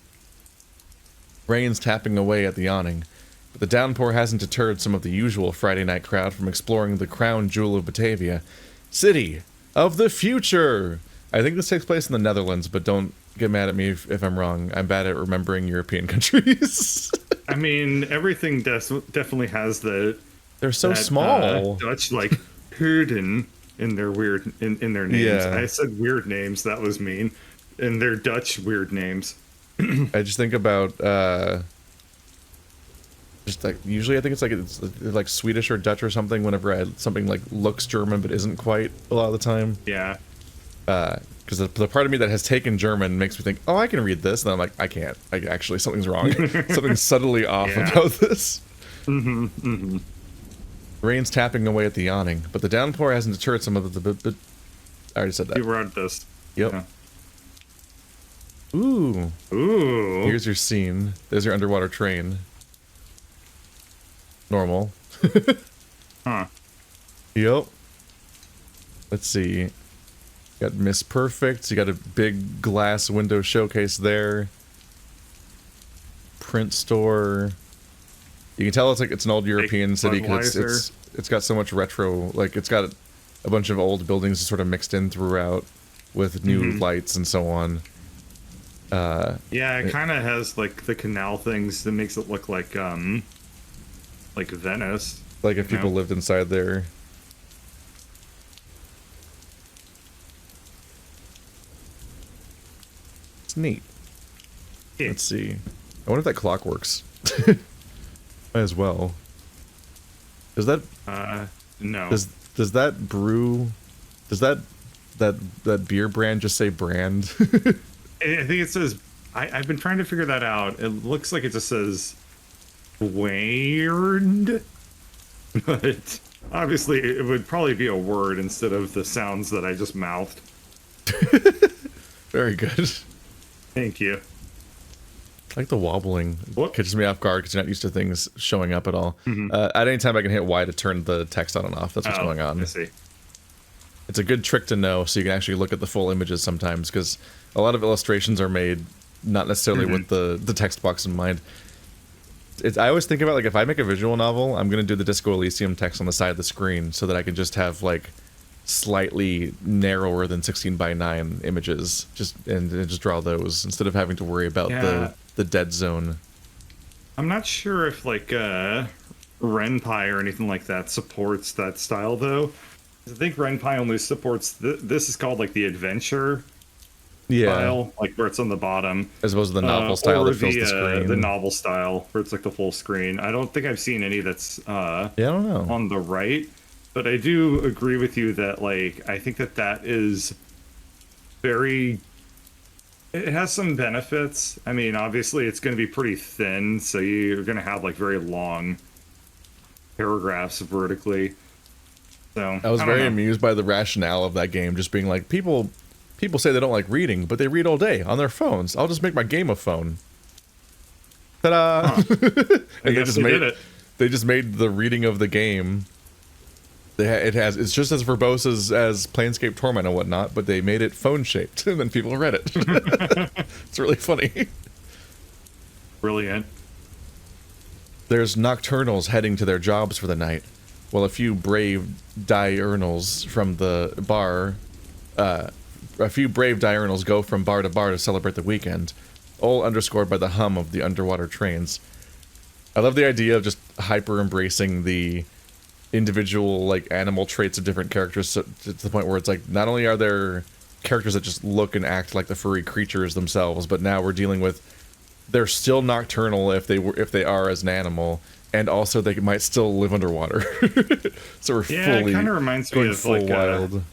[SPEAKER 2] Rain's tapping away at the awning, but the downpour hasn't deterred some of the usual Friday night crowd from exploring the crown jewel of Batavia, City of the Future! I think this takes place in the Netherlands, but don't get mad at me if I'm wrong. I'm bad at remembering European countries.
[SPEAKER 1] I mean, everything definitely has the...
[SPEAKER 2] They're so small.
[SPEAKER 1] Dutch, like, Herden in their weird... in their names.
[SPEAKER 2] Yeah.
[SPEAKER 1] I said weird names, that was mean. And they're Dutch weird names.
[SPEAKER 2] I just think about, just like, usually I think it's like Swedish or Dutch or something whenever something like looks German but isn't quite a lot of the time.
[SPEAKER 1] Yeah.
[SPEAKER 2] Because the part of me that has taken German makes me think, oh, I can read this, and I'm like, I can't. Actually, something's wrong. Something's subtly off about this. Rain's tapping away at the awning, but the downpour hasn't deterred some of the I already said that.
[SPEAKER 1] You read this.
[SPEAKER 2] Yep.
[SPEAKER 1] Yeah.
[SPEAKER 2] Ooh.
[SPEAKER 1] Ooh.
[SPEAKER 2] Here's your scene. There's your underwater train. Normal.
[SPEAKER 1] Huh.
[SPEAKER 2] Yep. Let's see. Got Miss Perfect. You got a big glass window showcase there. Print store. You can tell it's an old European city because it's got so much retro. Like it's got a bunch of old buildings sort of mixed in throughout with new lights and so on.
[SPEAKER 1] Yeah, it kind of has like the canal things that makes it look like Venice.
[SPEAKER 2] Like if people lived inside there. It's neat. Yeah. Let's see. I wonder if that clock works. Might as well. Does that?
[SPEAKER 1] No.
[SPEAKER 2] Does that brew? Does that beer brand just say brand?
[SPEAKER 1] I think it says. I've been trying to figure that out. It looks like it just says weird, but obviously it would probably be a word instead of the sounds that I just mouthed.
[SPEAKER 2] Very good.
[SPEAKER 1] Thank you.
[SPEAKER 2] I like the wobbling. What? Catches me off guard because you're not used to things showing up at all. At any time I can hit Y to turn the text on and off. That's what's going on.
[SPEAKER 1] I see. It's
[SPEAKER 2] a good trick to know so you can actually look at the full images sometimes because a lot of illustrations are made not necessarily with the text box in mind. I always think about, like, if I make a visual novel, I'm going to do the Disco Elysium text on the side of the screen so that I can just have, like, slightly narrower than 16:9 images and just draw those instead of having to worry about the dead zone.
[SPEAKER 1] I'm not sure if, like, Ren'Py or anything like that supports that style, though. I think Ren'Py only supports... This is called, like, the adventure style, like where it's on the bottom,
[SPEAKER 2] as opposed to the novel style that fills the screen.
[SPEAKER 1] The novel style where it's like the full screen. I don't think I've seen any that's
[SPEAKER 2] I don't know,
[SPEAKER 1] on the right, but I do agree with you that like I think that is very. It has some benefits. I mean, obviously it's going to be pretty thin, so you're going to have like very long paragraphs vertically. So
[SPEAKER 2] I was very amused by the rationale of that game, just being like, people say they don't like reading, but they read all day on their phones. I'll just make my game a phone. Ta-da! Huh. And they just made the reading of the game. It's just as verbose as Planescape Torment and whatnot, but they made it phone shaped, and then people read it. It's really funny.
[SPEAKER 1] Brilliant.
[SPEAKER 2] There's nocturnals heading to their jobs for the night, while a few brave diurnals from the bar, go from bar to bar to celebrate the weekend, all underscored by the hum of the underwater trains. I love the idea of just hyper embracing the individual like animal traits of different characters, so, to the point where it's like not only are there characters that just look and act like the furry creatures themselves, but now we're dealing with they're still nocturnal if they are as an animal, and also they might still live underwater. So we're fully
[SPEAKER 1] it kind of reminds me of like
[SPEAKER 2] wild.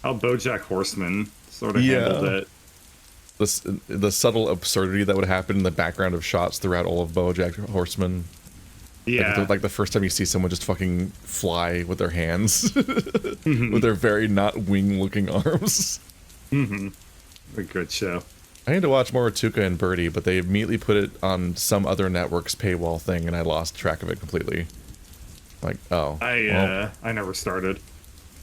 [SPEAKER 1] How BoJack Horseman sort of handled it.
[SPEAKER 2] The subtle absurdity that would happen in the background of shots throughout all of BoJack Horseman.
[SPEAKER 1] Yeah,
[SPEAKER 2] like the first time you see someone just fucking fly with their hands, with their very not wing-looking arms.
[SPEAKER 1] A good show.
[SPEAKER 2] I need to watch more Tuca and Birdie, but they immediately put it on some other network's paywall thing, and I lost track of it completely. Like, oh,
[SPEAKER 1] I never started.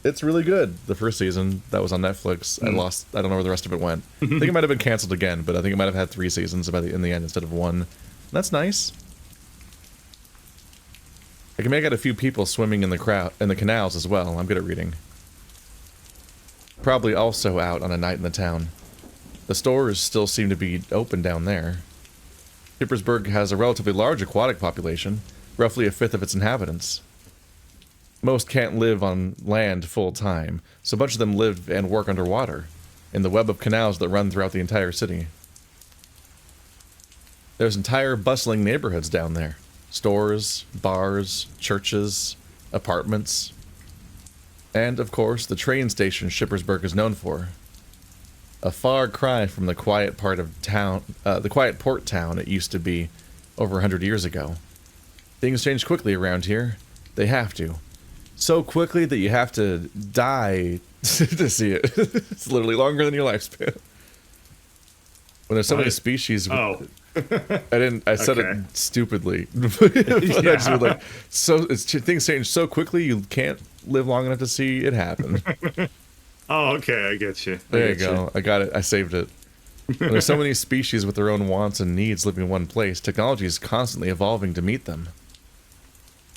[SPEAKER 2] It's really good. The first season that was on Netflix, I don't know where the rest of it went. I think it might have been canceled again, but I think it might have had 3 seasons in the end instead of 1. That's nice. I can make out a few people swimming in the canals as well. I'm good at reading. Probably also out on a night in the town. The stores still seem to be open down there. Schippersburg has a relatively large aquatic population, roughly a fifth of its inhabitants. Most can't live on land full time, so a bunch of them live and work underwater, in the web of canals that run throughout the entire city. There's entire bustling neighborhoods down there. Stores, bars, churches, apartments, and, of course, the train station Schippersburg is known for. A far cry from the quiet part of town, the quiet port town it used to be over 100 years ago. Things change quickly around here. They have to. So quickly that you have to die to see it. It's literally longer than your lifespan. When there's so many species... I said it stupidly. But I just was like, things change so quickly you can't live long enough to see it happen.
[SPEAKER 1] Oh, okay, I get you.
[SPEAKER 2] There you go. I got it. I saved it. When there's so many species with their own wants and needs living in one place, technology is constantly evolving to meet them.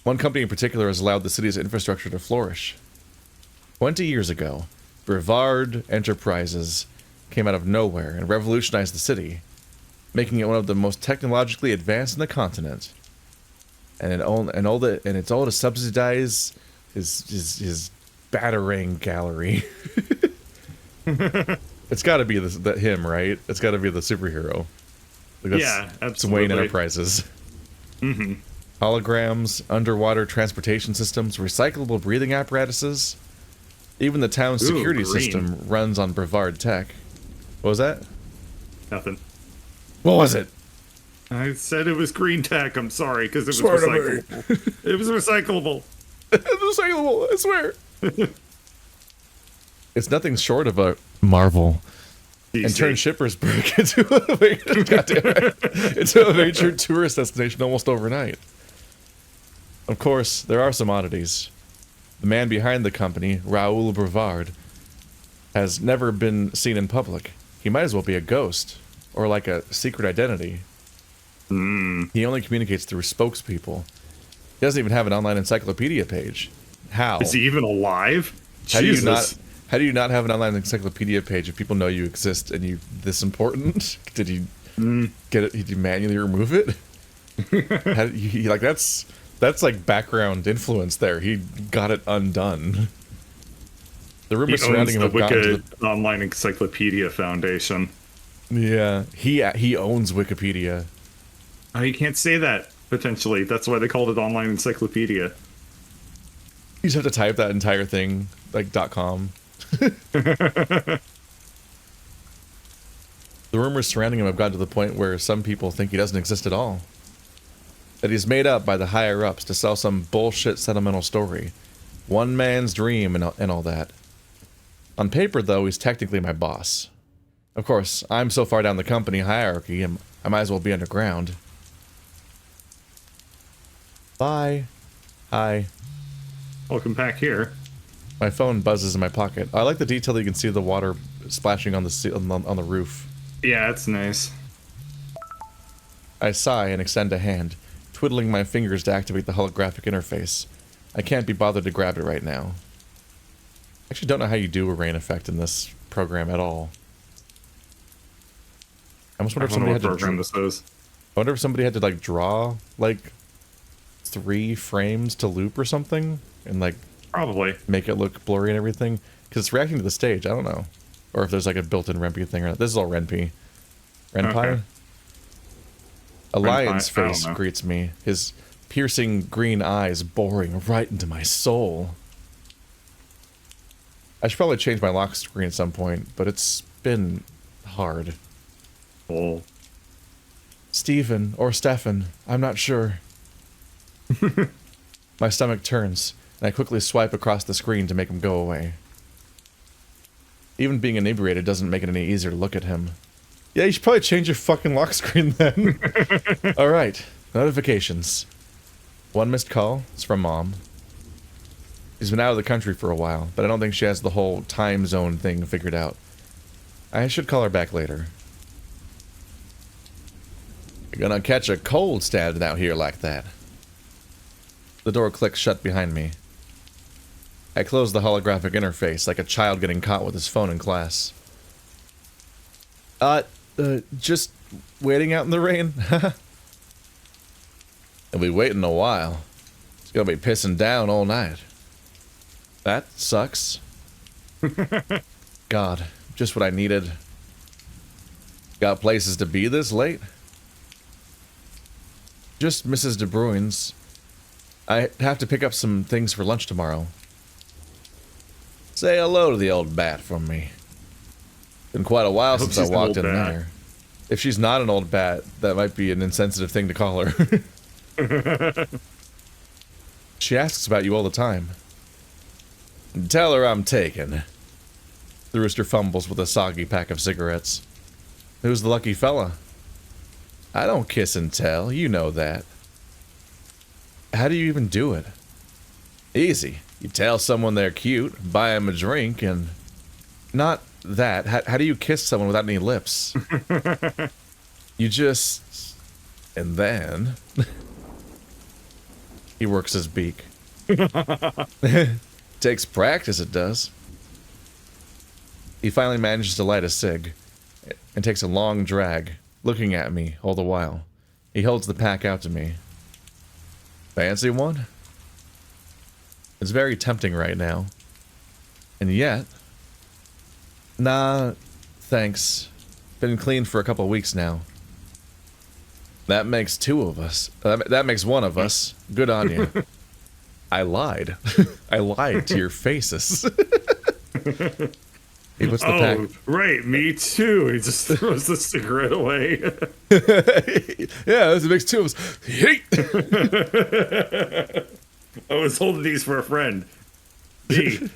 [SPEAKER 2] One company in particular has allowed the city's infrastructure to flourish. 20 years ago, Brevard Enterprises came out of nowhere and revolutionized the city, making it one of the most technologically advanced in the continent. And it's all to subsidize his Batarang gallery. It's got to be him, right? It's got to be the superhero. Like
[SPEAKER 1] yeah, absolutely.
[SPEAKER 2] It's Wayne Enterprises. Holograms, underwater transportation systems, recyclable breathing apparatuses. Even the town's security system runs on Brevard tech. What was that?
[SPEAKER 1] Nothing.
[SPEAKER 2] What was it?
[SPEAKER 1] I said it was green tech. I'm sorry, because it was recyclable. It was recyclable.
[SPEAKER 2] It's recyclable, I swear. It's nothing short of a marvel. And turn Schippersburg into a major tourist destination almost overnight. Of course, there are some oddities. The man behind the company, Raoul Brevard, has never been seen in public. He might as well be a ghost, or like a secret identity. He only communicates through spokespeople. He doesn't even have an online encyclopedia page. How?
[SPEAKER 1] Is he even alive?
[SPEAKER 2] How do you not have an online encyclopedia page if people know you exist and you this important? Did he get it? Did you manually remove it? That's like background influence there. He got it undone. The rumors surrounding him have gotten to
[SPEAKER 1] the Online Encyclopedia Foundation.
[SPEAKER 2] Yeah, he owns Wikipedia.
[SPEAKER 1] Oh, you can't say that, potentially. That's why they called it Online Encyclopedia.
[SPEAKER 2] You just have to type that entire thing, like, .com. The rumors surrounding him have gotten to the point where some people think he doesn't exist at all. That he's made up by the higher-ups to sell some bullshit sentimental story. One man's dream and all that. On paper, though, he's technically my boss. Of course, I'm so far down the company hierarchy, I might as well be underground. Bye. Hi.
[SPEAKER 1] Welcome back here.
[SPEAKER 2] My phone buzzes in my pocket. I like the detail that you can see the water splashing on the roof.
[SPEAKER 1] Yeah, it's nice.
[SPEAKER 2] I sigh and extend a hand, twiddling my fingers to activate the holographic interface. I can't be bothered to grab it right now. I actually don't know how you do a rain effect in this program at all. I almost wonder if somebody had to I wonder if somebody had to like draw like 3 frames to loop or something and like
[SPEAKER 1] probably
[SPEAKER 2] make it look blurry and everything because it's reacting to the stage. I don't know, or if there's like a built-in Renpy thing or not. This is all Renpy. Renpy. Okay. A lion's face greets me, his piercing green eyes boring right into my soul. I should probably change my lock screen at some point, but it's been hard.
[SPEAKER 1] Oh.
[SPEAKER 2] Stephen or Stefan, I'm not sure. My stomach turns, and I quickly swipe across the screen to make him go away. Even being inebriated doesn't make it any easier to look at him. Yeah, you should probably change your fucking lock screen then. Alright, notifications. One missed call, it's from Mom. She's been out of the country for a while, but I don't think she has the whole time zone thing figured out. I should call her back later. You're gonna catch a cold standing out here like that. The door clicks shut behind me. I close the holographic interface like a child getting caught with his phone in class. Just waiting out in the rain? It'll be waiting a while. It's gonna be pissing down all night. That sucks. God, just what I needed. Got places to be this late? Just Mrs. De Bruyn's. I have to pick up some things for lunch tomorrow. Say hello to the old bat from me. Been quite a while since I walked in there. If she's not an old bat, that might be an insensitive thing to call her. She asks about you all the time. Tell her I'm taken. The rooster fumbles with a soggy pack of cigarettes. Who's the lucky fella? I don't kiss and tell, you know that. How do you even do it? Easy. You tell someone they're cute, buy them a drink, and... Not that. How do you kiss someone without any lips? You just... And then... He works his beak. Takes practice, it does. He finally manages to light a cig, and takes a long drag, looking at me all the while. He holds the pack out to me. Fancy one? It's very tempting right now. And yet... Nah, thanks. Been clean for a couple weeks now. That makes 2 of us. That makes 1 of us. Good on you. I lied. I lied to your faces. He puts the pack.
[SPEAKER 1] Right, me too. He just throws the cigarette away.
[SPEAKER 2] Yeah, this makes 2 of us.
[SPEAKER 1] I was holding these for a friend. B.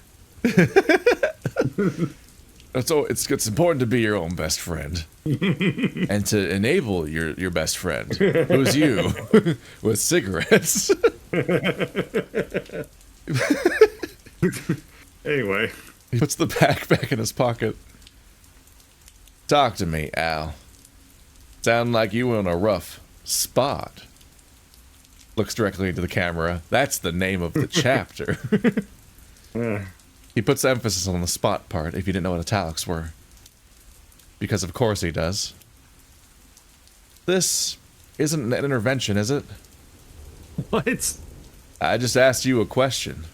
[SPEAKER 2] So it's important to be your own best friend, and to enable your best friend, who's you, with cigarettes.
[SPEAKER 1] Anyway.
[SPEAKER 2] He puts the pack back in his pocket. Talk to me, Al. Sound like you were in a rough spot. Looks directly into the camera. That's the name of the chapter. He puts emphasis on the spot part, if you didn't know what italics were. Because of course he does. This isn't an intervention, is it?
[SPEAKER 1] What?
[SPEAKER 2] I just asked you a question.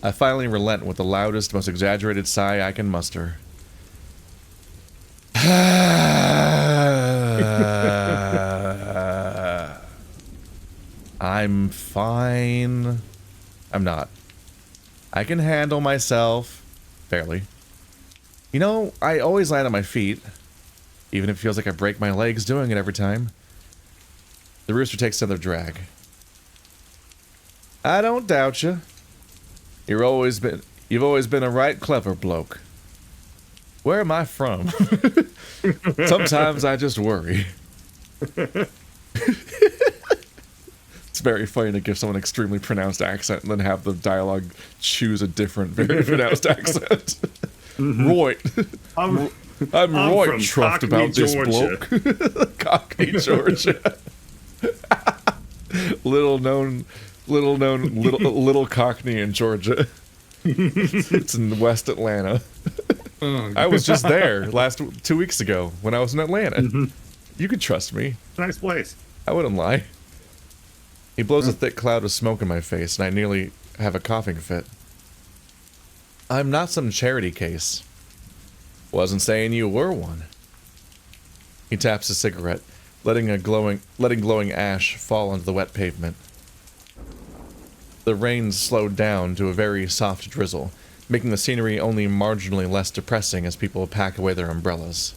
[SPEAKER 2] I finally relent with the loudest, most exaggerated sigh I can muster. I'm fine. I'm not. I can handle myself. Barely. You know, I always land on my feet. Even if it feels like I break my legs doing it every time. The rooster takes another drag. I don't doubt you. You've always been a right clever bloke. Where am I from? Sometimes I just worry. It's very funny to give someone an extremely pronounced accent and then have the dialogue choose a different, very pronounced accent. Roy. I'm Roy truffed about this bloke. Cockney, Georgia. little Cockney in Georgia. It's in West Atlanta. Oh, I was just there 2 weeks ago when I was in Atlanta. You could trust me.
[SPEAKER 1] Nice place.
[SPEAKER 2] I wouldn't lie. He blows a thick cloud of smoke in my face, and I nearly have a coughing fit. I'm not some charity case. Wasn't saying you were one. He taps a cigarette, letting glowing ash fall onto the wet pavement. The rain slowed down to a very soft drizzle, making the scenery only marginally less depressing as people pack away their umbrellas.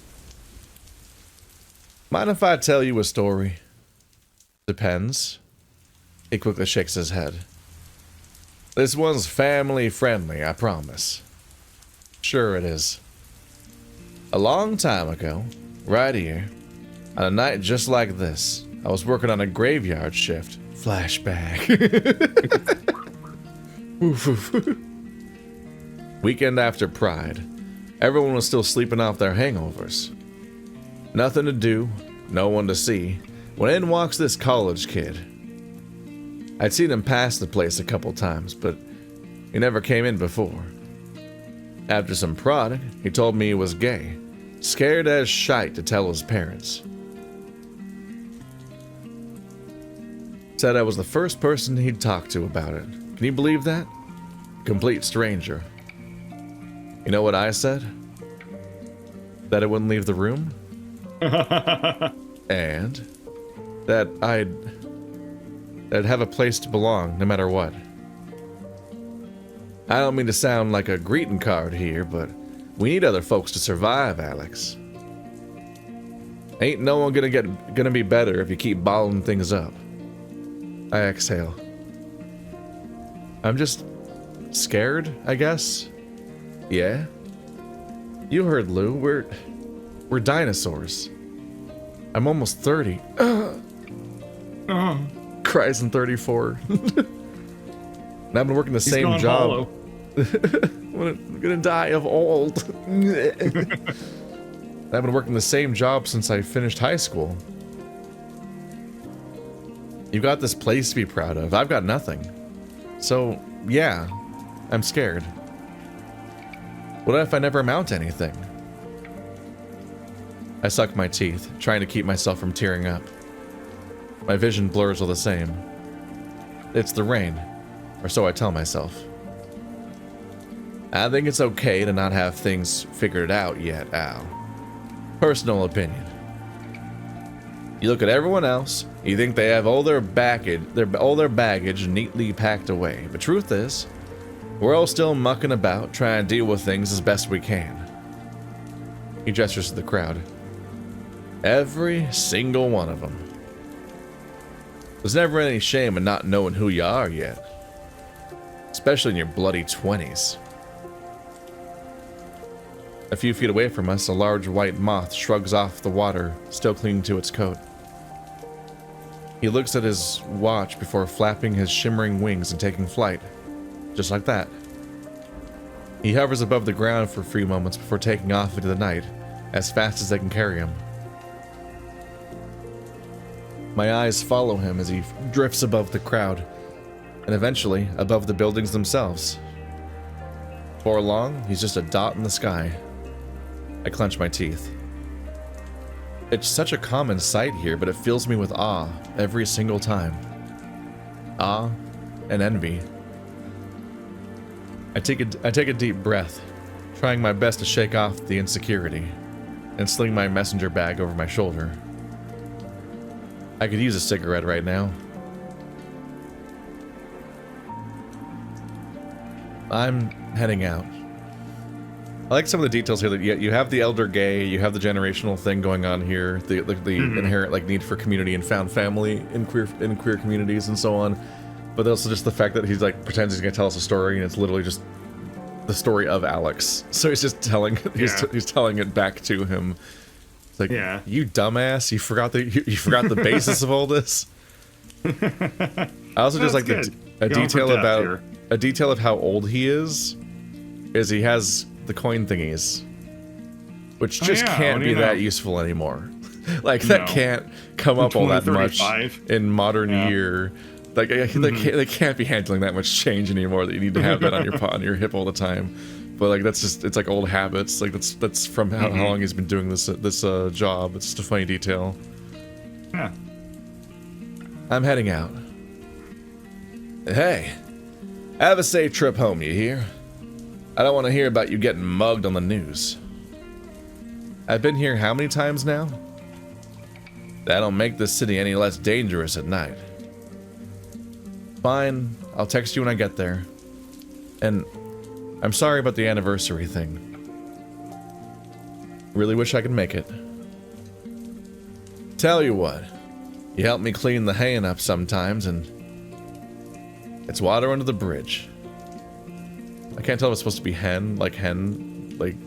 [SPEAKER 2] Mind if I tell you a story? Depends. He quickly shakes his head. This one's family friendly, I promise. Sure it is. A long time ago, right here, on a night just like this, I was working on a graveyard shift. Flashback. Weekend after Pride. Everyone was still sleeping off their hangovers. Nothing to do, no one to see, when in walks this college kid. I'd seen him pass the place a couple times, but he never came in before. After some prodding, he told me he was gay, scared as shite to tell his parents. Said I was the first person he'd talked to about it. Can you believe that? Complete stranger. You know what I said? That I wouldn't leave the room? And that I'd have a place to belong no matter what. I don't mean to sound like a greeting card here, but we need other folks to survive, Alex. Ain't no one gonna be better if you keep bottling things up. I exhale. I'm just scared, I guess. Yeah? You heard Lou, we're dinosaurs. I'm almost 30. Cries in 34. And I've been working the same job. I'm gonna die of old. I've been working the same job since I finished high school. You got this place to be proud of. I've got nothing. So, yeah, I'm scared. What if I never amount to anything? I suck my teeth, trying to keep myself from tearing up. My vision blurs all the same. It's the rain, or so I tell myself. I think it's okay to not have things figured out yet, Al. Personal opinion. You look at everyone else, you think they have all their baggage neatly packed away. But truth is, we're all still mucking about, trying to deal with things as best we can. He gestures to the crowd. Every single one of them. There's never any shame in not knowing who you are yet. Especially in your bloody 20s. A few feet away from us, a large white moth shrugs off the water, still clinging to its coat. He looks at his watch before flapping his shimmering wings and taking flight. Just like that. He hovers above the ground for a few moments before taking off into the night, as fast as they can carry him. My eyes follow him as he drifts above the crowd, and eventually above the buildings themselves. Before long, he's just a dot in the sky. I clench my teeth. It's such a common sight here, but it fills me with awe every single time. Awe and envy. I take a deep breath, trying my best to shake off the insecurity, and sling my messenger bag over my shoulder. I could use a cigarette right now. I'm heading out. I like some of the details here that you have the elder gay, you have the generational thing going on here, the inherent like need for community and found family in queer communities and so on. But also just the fact that he's like pretends he's gonna tell us a story and it's literally just the story of Alex. So he's just telling he's telling it back to him. It's like, you dumbass, you forgot the basis of all this. I also just like a detail of how old he is he has the coin thingies, which just can't be that useful anymore. Like that can't come up all that much in modern year. Like they can't be handling that much change anymore. That you need to have that on your hip all the time. But like that's just, it's like old habits. Like that's from how long he's been doing this job. It's just a funny detail.
[SPEAKER 1] Yeah.
[SPEAKER 2] I'm heading out. Hey, have a safe trip home, you hear? I don't want to hear about you getting mugged on the news. I've been here how many times now? That don't make this city any less dangerous at night. Fine, I'll text you when I get there. And I'm sorry about the anniversary thing. Really wish I could make it. Tell you what, you help me clean the haying up sometimes and it's water under the bridge. I can't tell if it's supposed to be hen, like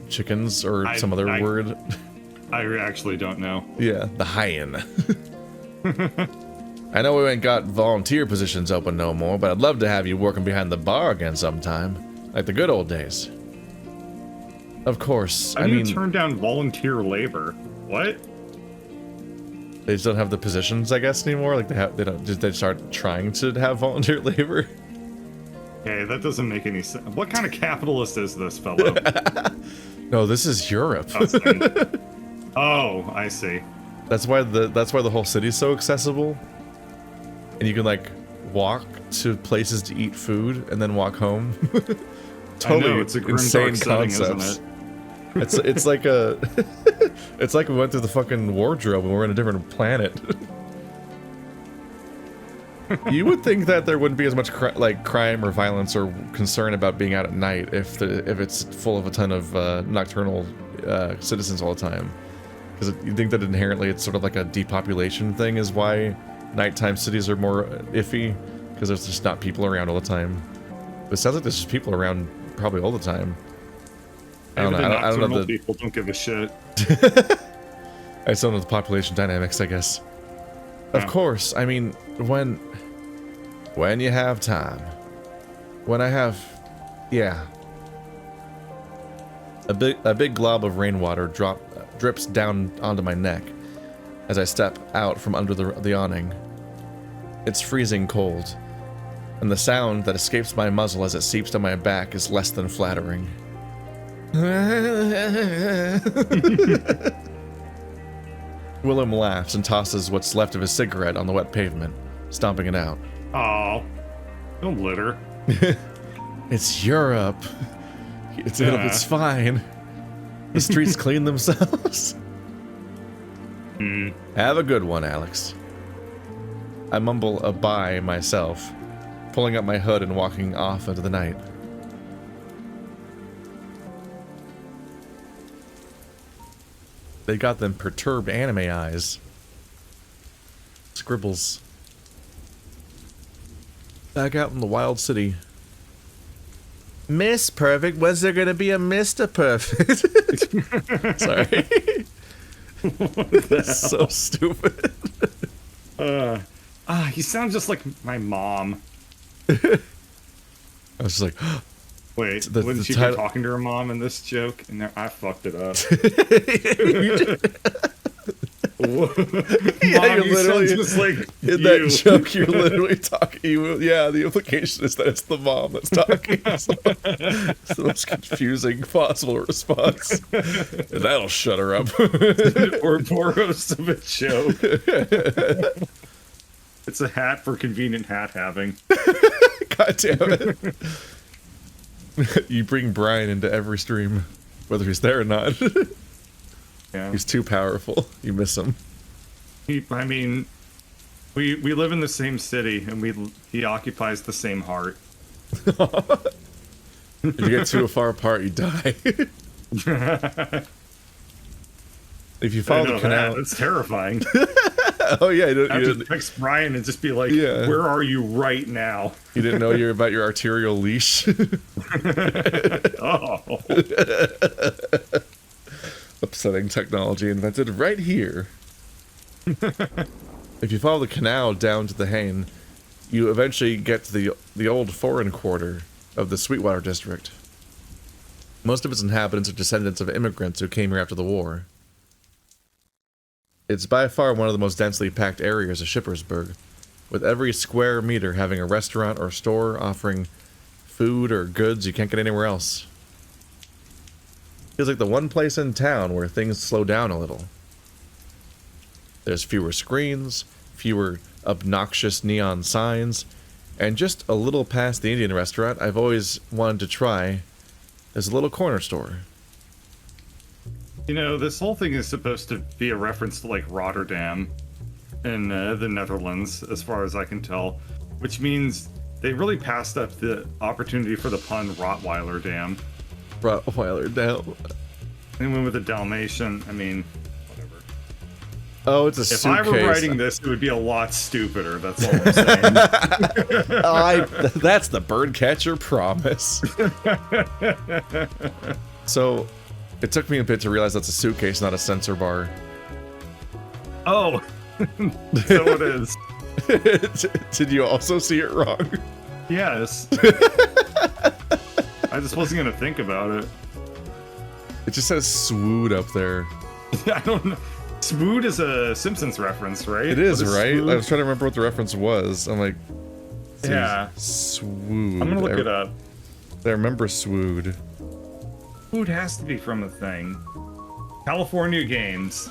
[SPEAKER 2] chickens, or some other word.
[SPEAKER 1] I actually don't know.
[SPEAKER 2] Yeah, the hyena. I know we ain't got volunteer positions open no more, but I'd love to have you working behind the bar again sometime, like the good old days. Of course, I mean,
[SPEAKER 1] turn down volunteer labor. What?
[SPEAKER 2] They just don't have the positions, I guess, anymore. Like they start trying to have volunteer labor.
[SPEAKER 1] Hey, that doesn't make any sense. What kind of capitalist is this fellow?
[SPEAKER 2] No, this is Europe.
[SPEAKER 1] Oh, I see.
[SPEAKER 2] That's why the whole city's so accessible, and you can like walk to places to eat food and then walk home. Totally,
[SPEAKER 1] I know, it's a
[SPEAKER 2] insane
[SPEAKER 1] concept, isn't it?
[SPEAKER 2] It's like it's like we went through the fucking wardrobe and we're in a different planet. You would think that there wouldn't be as much crime or violence or concern about being out at night if it's full of a ton of nocturnal citizens all the time. Because you think that inherently it's sort of like a depopulation thing is why nighttime cities are more iffy, because there's just not people around all the time. But it sounds like there's just people around probably all the time.
[SPEAKER 1] I don't know. People don't give a shit.
[SPEAKER 2] I still know the population dynamics, I guess. Of course, I mean, when you have time. When I have, yeah. A big glob of rainwater drips down onto my neck as I step out from under the awning. It's freezing cold, and the sound that escapes my muzzle as it seeps down my back is less than flattering. Willem laughs and tosses what's left of his cigarette on the wet pavement, stomping it out.
[SPEAKER 1] Oh, don't litter.
[SPEAKER 2] It's Europe. It's fine. The streets clean themselves. Have a good one, Alex. I mumble a bye myself, pulling up my hood and walking off into the night. They got them perturbed anime eyes. Scribbles. Back out in the wild city. Miss Perfect? Was there gonna be a Mr. Perfect? Sorry. That's so stupid.
[SPEAKER 1] You sound just like my mom.
[SPEAKER 2] I was just like,
[SPEAKER 1] wait, wouldn't she be talking to her mom in this joke? And I fucked it up.
[SPEAKER 2] Yeah,
[SPEAKER 1] Mom,
[SPEAKER 2] you're literally
[SPEAKER 1] just like
[SPEAKER 2] in that joke. You're literally talking. Yeah, the implication is that it's the mom that's talking. So it's the most confusing possible response. And that'll shut her up.
[SPEAKER 1] Ouroboros of a joke. It's a hat for convenient hat having.
[SPEAKER 2] God damn it. You bring Brian into every stream, whether he's there or not.
[SPEAKER 1] Yeah.
[SPEAKER 2] He's too powerful. You miss him.
[SPEAKER 1] I mean, we live in the same city, and he occupies the same heart.
[SPEAKER 2] If you get too far apart, you die. If you follow the canal,
[SPEAKER 1] it's terrifying.
[SPEAKER 2] Oh yeah,
[SPEAKER 1] I have to text Brian and just be like,
[SPEAKER 2] yeah.
[SPEAKER 1] Where are you right now?
[SPEAKER 2] You didn't know you're about your arterial leash.
[SPEAKER 1] Oh.
[SPEAKER 2] Upsetting technology invented right here. If you follow the canal down to the Hain, you eventually get to the old foreign quarter of the Sweetwater district. Most of its inhabitants are descendants of immigrants who came here after the war. It's by far one of the most densely packed areas of Schippersburg, with every square meter having a restaurant or store offering food or goods you can't get anywhere else. Feels like the one place in town where things slow down a little. There's fewer screens, fewer obnoxious neon signs, and just a little past the Indian restaurant I've always wanted to try, there's a little corner store.
[SPEAKER 1] You know, this whole thing is supposed to be a reference to, like, Rotterdam in the Netherlands, as far as I can tell, which means they really passed up the opportunity for the pun Rottweiler Dam.
[SPEAKER 2] Rottweiler Dam.
[SPEAKER 1] They went with the Dalmatian. I mean, whatever.
[SPEAKER 2] Oh, it's a
[SPEAKER 1] suitcase.
[SPEAKER 2] suitcase.
[SPEAKER 1] If I were writing this, it would be a lot stupider. That's all I'm saying.
[SPEAKER 2] That's the birdcatcher promise. So, it took me a bit to realize that's a suitcase, not a sensor bar.
[SPEAKER 1] Oh, so it is.
[SPEAKER 2] Did you also see it wrong?
[SPEAKER 1] Yes. I just wasn't gonna think about it.
[SPEAKER 2] It just says swood up there.
[SPEAKER 1] I don't know. Swood is a Simpsons reference, right?
[SPEAKER 2] It is, right?
[SPEAKER 1] Swood?
[SPEAKER 2] I was trying to remember what the reference was. I'm like,
[SPEAKER 1] yeah.
[SPEAKER 2] Swood.
[SPEAKER 1] I'm gonna look it up.
[SPEAKER 2] I remember swood.
[SPEAKER 1] Swood has to be from a thing. California Games.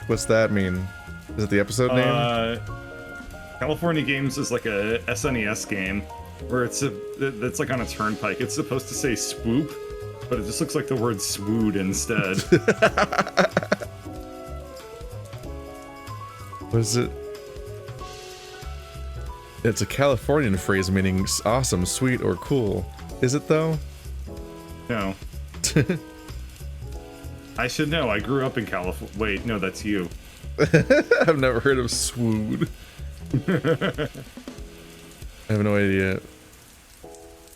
[SPEAKER 2] What's that mean? Is it the episode name?
[SPEAKER 1] California Games is like a SNES game where it's like on a turnpike. It's supposed to say swoop, but it just looks like the word swood instead.
[SPEAKER 2] What is it? It's a Californian phrase meaning awesome, sweet, or cool. Is it though?
[SPEAKER 1] No. I should know. I grew up in California. Wait, no, that's you.
[SPEAKER 2] I've never heard of swood. I have no idea. Did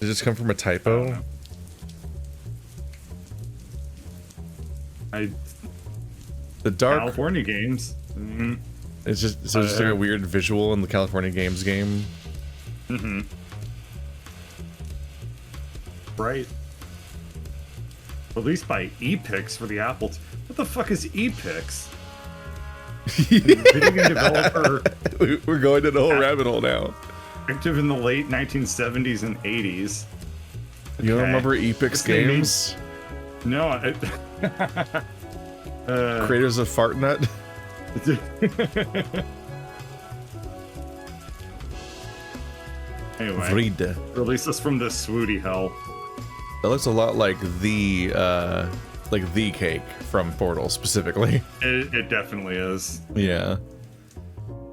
[SPEAKER 2] it just come from a typo? The dark
[SPEAKER 1] California Games. Mm-hmm.
[SPEAKER 2] It's just so it's just like a weird visual in the California Games game.
[SPEAKER 1] Mm-hmm. Right. Released by Epix for the Apple. What the fuck is Epix? Video game developer.
[SPEAKER 2] We're going to the whole rabbit hole now.
[SPEAKER 1] Active in the late 1970s and 80s.
[SPEAKER 2] You don't remember Epix games?
[SPEAKER 1] No.
[SPEAKER 2] Creators of Fartnut.
[SPEAKER 1] Anyway, release us from this swoody hell.
[SPEAKER 2] That looks a lot like the cake from Portal specifically.
[SPEAKER 1] It definitely is.
[SPEAKER 2] Yeah.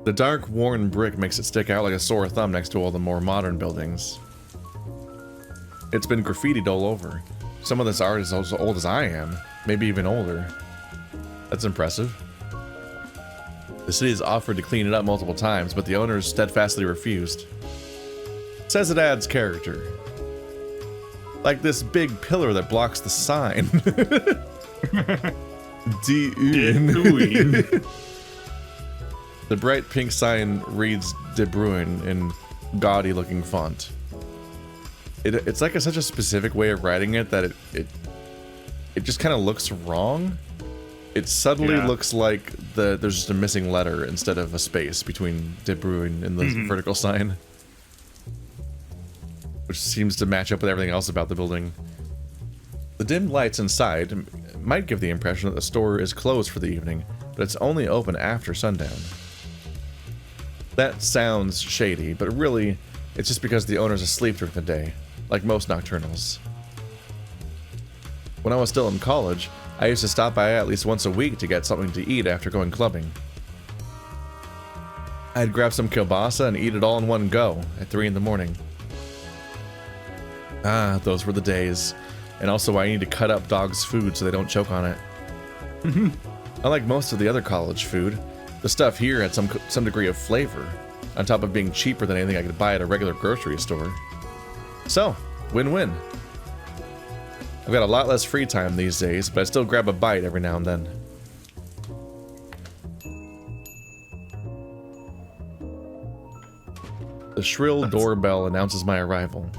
[SPEAKER 2] The dark, worn brick makes it stick out like a sore thumb next to all the more modern buildings. It's been graffitied all over. Some of this art is as old as I am, maybe even older. That's impressive. The city has offered to clean it up multiple times, but the owners steadfastly refused. It says it adds character. Like this big pillar that blocks the sign. D-U-N. The bright pink sign reads De Bruin in gaudy looking font. It's like such a specific way of writing it that it just kind of looks wrong. It subtly looks like there's just a missing letter instead of a space between De Bruin and the vertical sign. Which seems to match up with everything else about the building. The dim lights inside might give the impression that the store is closed for the evening, but it's only open after sundown. That sounds shady, but really, it's just because the owner's asleep during the day. like most nocturnals. When I was still in college, I used to stop by at least once a week to get something to eat after going clubbing. I'd grab some kielbasa and eat it all in one go at 3 in the morning. Ah, those were the days. And also I need to cut up dogs' food so they don't choke on it. Unlike most of the other college food, the stuff here had some degree of flavor, on top of being cheaper than anything I could buy at a regular grocery store. So, win-win. I've got a lot less free time these days, but I still grab a bite every now and then. The shrill doorbell announces my arrival.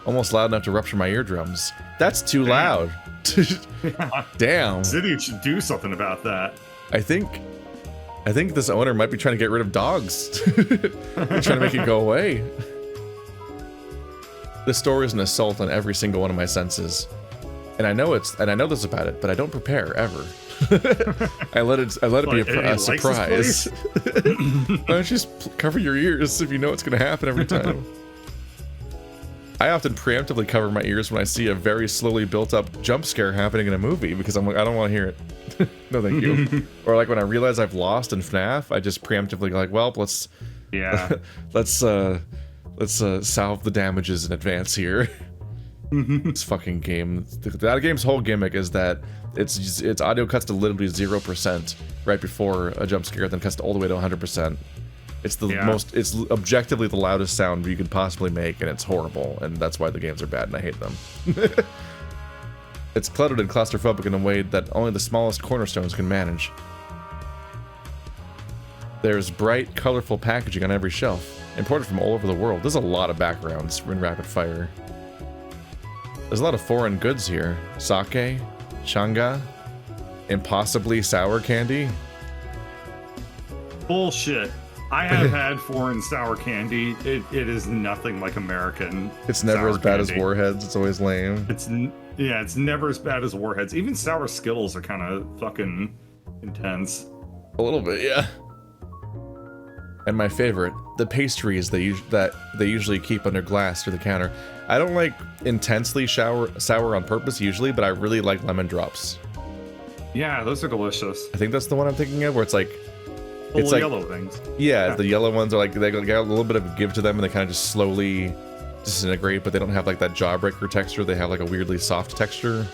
[SPEAKER 2] Almost loud enough to rupture my eardrums. That's too loud. Damn.
[SPEAKER 1] City should do something about that.
[SPEAKER 2] I think this owner might be trying to get rid of dogs. They're trying to make it go away. This store is an assault on every single one of my senses. And I know this about it, but I don't prepare ever. I let it be a surprise. Why don't you just cover your ears if you know it's going to happen every time? I often preemptively cover my ears when I see a very slowly built up jump scare happening in a movie because I'm like, I don't want to hear it. No, thank you. Or like when I realize I've lost in FNAF, I just preemptively like, well, let's salve the damages in advance here. This fucking game. That game's whole gimmick is that its audio cuts to literally 0% right before a jump scare, then cuts all the way to 100%. It's it's objectively the loudest sound you could possibly make, and it's horrible, and that's why the games are bad, and I hate them. It's cluttered and claustrophobic in a way that only the smallest cornerstones can manage. There's bright, colorful packaging on every shelf, imported from all over the world. There's a lot of backgrounds in rapid fire. There's a lot of foreign goods here. Sake, changa, impossibly sour candy.
[SPEAKER 1] Bullshit. I have had foreign sour candy. It is nothing like American.
[SPEAKER 2] It's never as bad as Warheads. It's always lame.
[SPEAKER 1] It's never as bad as Warheads. Even sour Skittles are kind of fucking intense.
[SPEAKER 2] A little bit, yeah. And my favorite, the pastries that they usually keep under glass through the counter. I don't like intensely sour on purpose usually, but I really like lemon drops.
[SPEAKER 1] Yeah, those are delicious.
[SPEAKER 2] I think that's the one I'm thinking of, where it's like
[SPEAKER 1] it's like yellow things.
[SPEAKER 2] Yeah, the yellow ones are like they got a little bit of a give to them, and they kind of just slowly disintegrate, but they don't have like that jawbreaker texture. They have like a weirdly soft texture.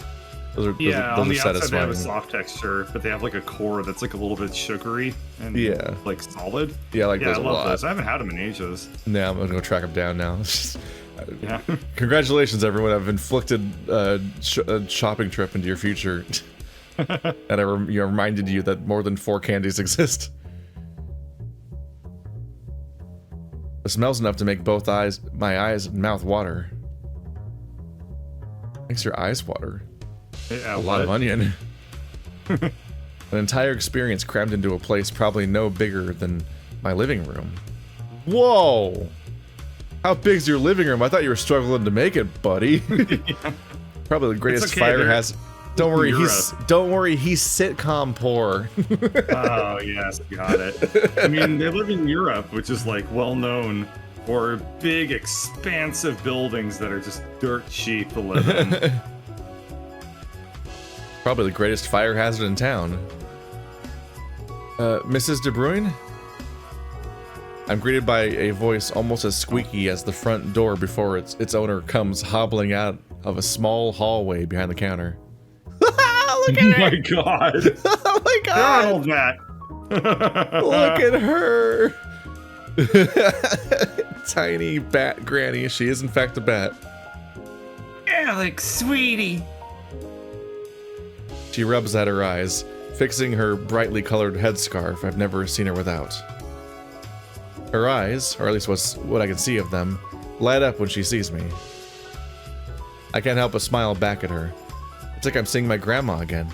[SPEAKER 2] Those are
[SPEAKER 1] on the outside they have a soft texture, but they have like a core that's like a little bit sugary and like solid.
[SPEAKER 2] Yeah, I
[SPEAKER 1] love those. I haven't had them in ages.
[SPEAKER 2] Yeah, I'm gonna go track them down now.
[SPEAKER 1] Yeah.
[SPEAKER 2] Congratulations, everyone! I've inflicted a shopping trip into your future, and I reminded you that more than 4 candies exist. The smell's enough to make both my eyes and mouth water. Makes your eyes water.
[SPEAKER 1] Yeah,
[SPEAKER 2] a lot of onion. An entire experience crammed into a place probably no bigger than my living room. Whoa! How big's your living room? I thought you were struggling to make it, buddy. Yeah. Probably the greatest fire hazard. Don't worry, he's sitcom poor.
[SPEAKER 1] Oh yes, got it. I mean, they live in Europe, which is like well known for big, expansive buildings that are just dirt cheap to live in.
[SPEAKER 2] Probably the greatest fire hazard in town. Mrs. De Bruyne? I'm greeted by a voice almost as squeaky as the front door before its owner comes hobbling out of a small hallway behind the counter. Look at
[SPEAKER 1] my god!
[SPEAKER 2] Oh my god!
[SPEAKER 1] Arnold Matt!
[SPEAKER 2] Look at her! Tiny bat granny. She is in fact a bat.
[SPEAKER 3] Alex, sweetie.
[SPEAKER 2] She rubs at her eyes, fixing her brightly colored headscarf I've never seen her without. Her eyes, or at least what I can see of them, light up when she sees me. I can't help but smile back at her. It's like I'm seeing my grandma again,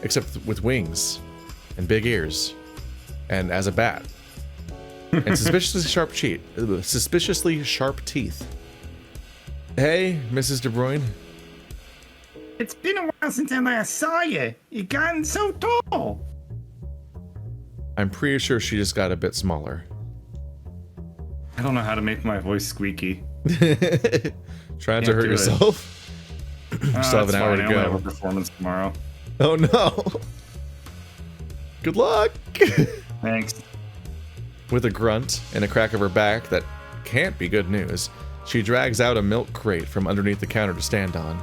[SPEAKER 2] except with wings, and big ears, and as a bat, and suspiciously sharp teeth. Hey, Mrs. De Bruyne.
[SPEAKER 3] It's been a while since I last saw you. You've gotten so tall.
[SPEAKER 2] I'm pretty sure she just got a bit smaller.
[SPEAKER 1] I don't know how to make my voice squeaky.
[SPEAKER 2] Trying to hurt yourself? You still have an hour to go.
[SPEAKER 1] I have a performance tomorrow.
[SPEAKER 2] Oh no. Good luck.
[SPEAKER 1] Thanks.
[SPEAKER 2] With a grunt and a crack of her back that can't be good news, she drags out a milk crate from underneath the counter to stand on.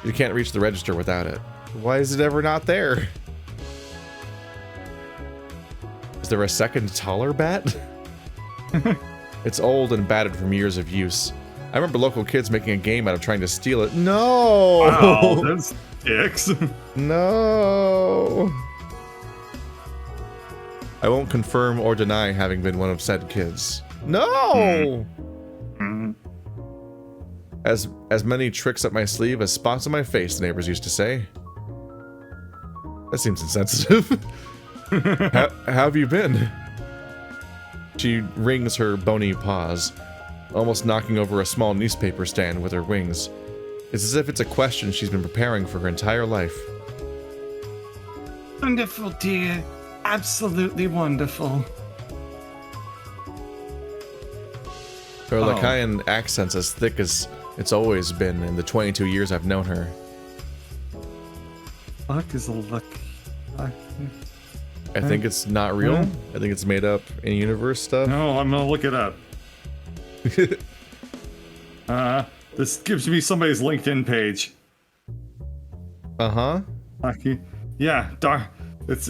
[SPEAKER 2] You can't reach the register without it. Why is it ever not there? Is there a second taller bat? It's old and battered from years of use. I remember local kids making a game out of trying to steal it. No!
[SPEAKER 1] Wow, that's dicks.
[SPEAKER 2] No! I won't confirm or deny having been one of said kids. No! As many tricks up my sleeve as spots on my face, the neighbors used to say. That seems insensitive. How have you been? She wrings her bony paws, almost knocking over a small newspaper stand with her wings. It's as if it's a question she's been preparing for her entire life.
[SPEAKER 3] Wonderful, dear. Absolutely wonderful.
[SPEAKER 2] Her Lacayan accent's as thick as it's always been in the 22 years I've known her.
[SPEAKER 3] Fuck is a luck.
[SPEAKER 2] I think it's not real. I think it's made up in universe stuff.
[SPEAKER 1] No, I'm gonna look it up. This gives me somebody's LinkedIn page.
[SPEAKER 2] Uh-huh.
[SPEAKER 1] Yeah, it's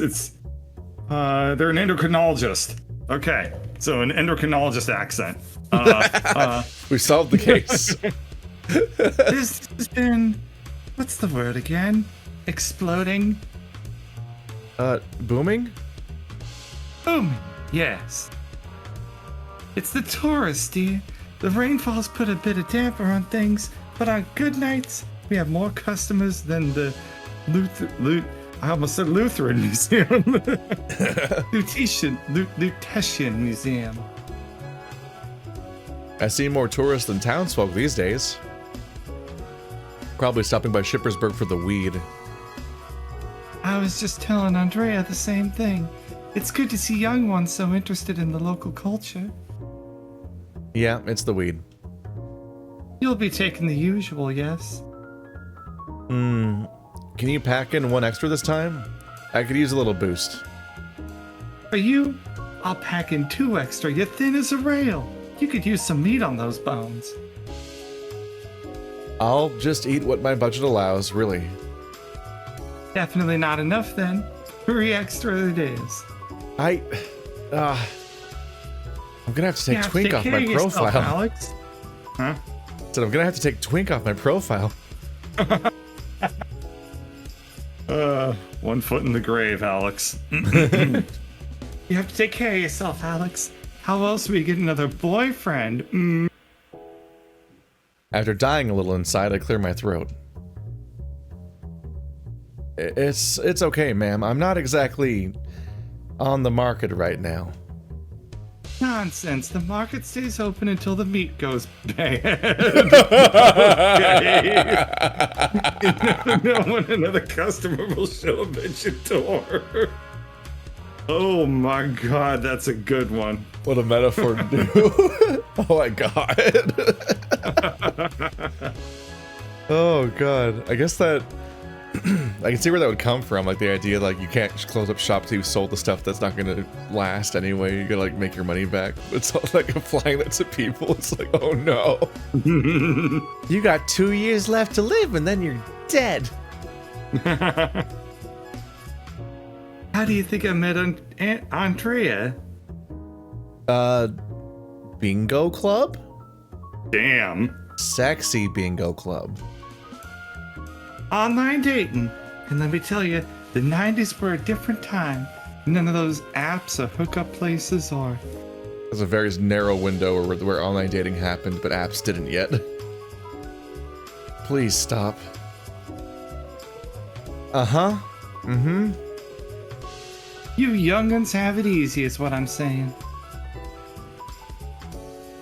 [SPEAKER 1] they're an endocrinologist. Okay, so an endocrinologist accent.
[SPEAKER 2] We solved the case.
[SPEAKER 3] This has been, what's the word again? Exploding?
[SPEAKER 2] Booming?
[SPEAKER 3] Booming, yes. It's the tourists, dear. The rainfall's put a bit of damper on things, but on good nights, we have more customers than the I almost said Lutheran Museum. Lutetian Museum.
[SPEAKER 2] I see more tourists than townsfolk these days. Probably stopping by Schippersburg for the weed.
[SPEAKER 3] I was just telling Andrea the same thing. It's good to see young ones so interested in the local culture.
[SPEAKER 2] Yeah, it's the weed.
[SPEAKER 3] You'll be taking the usual, yes?
[SPEAKER 2] Can you pack in one extra this time? I could use a little boost.
[SPEAKER 3] For you, I'll pack in 2 extra. You're thin as a rail. You could use some meat on those bones.
[SPEAKER 2] I'll just eat what my budget allows, really.
[SPEAKER 3] Definitely not enough then. 3 extra it is.
[SPEAKER 2] I'm gonna have to take Twink off my profile.
[SPEAKER 3] Yourself, Alex.
[SPEAKER 1] Huh?
[SPEAKER 2] So I'm gonna have to take Twink off my profile.
[SPEAKER 1] One foot in the grave, Alex.
[SPEAKER 3] You have to take care of yourself, Alex. How else will you get another boyfriend?
[SPEAKER 2] After dying a little inside, I clear my throat. It's okay, ma'am. I'm not exactly on the market right now.
[SPEAKER 3] Nonsense. The market stays open until the meat goes bad. Okay. You never know when another customer will show up at your door.
[SPEAKER 1] Oh my god, that's a good one.
[SPEAKER 2] What a metaphor to do. Oh my god. Oh god. I guess that I can see where that would come from, like the idea like you can't just close up shop till you've sold the stuff that's not gonna last anyway. You gotta like make your money back. It's all like applying that to people. It's like, oh no. You got 2 years left to live and then you're dead.
[SPEAKER 3] How do you think I met Andrea?
[SPEAKER 2] Bingo club?
[SPEAKER 1] Damn.
[SPEAKER 2] Sexy bingo club.
[SPEAKER 3] Online dating. And let me tell you, the 90s were a different time. None of those apps or hookup places or...
[SPEAKER 2] There's a very narrow window where online dating happened, but apps didn't yet. Please stop. Uh-huh. Mm-hmm.
[SPEAKER 3] You young'uns have it easy is what I'm saying.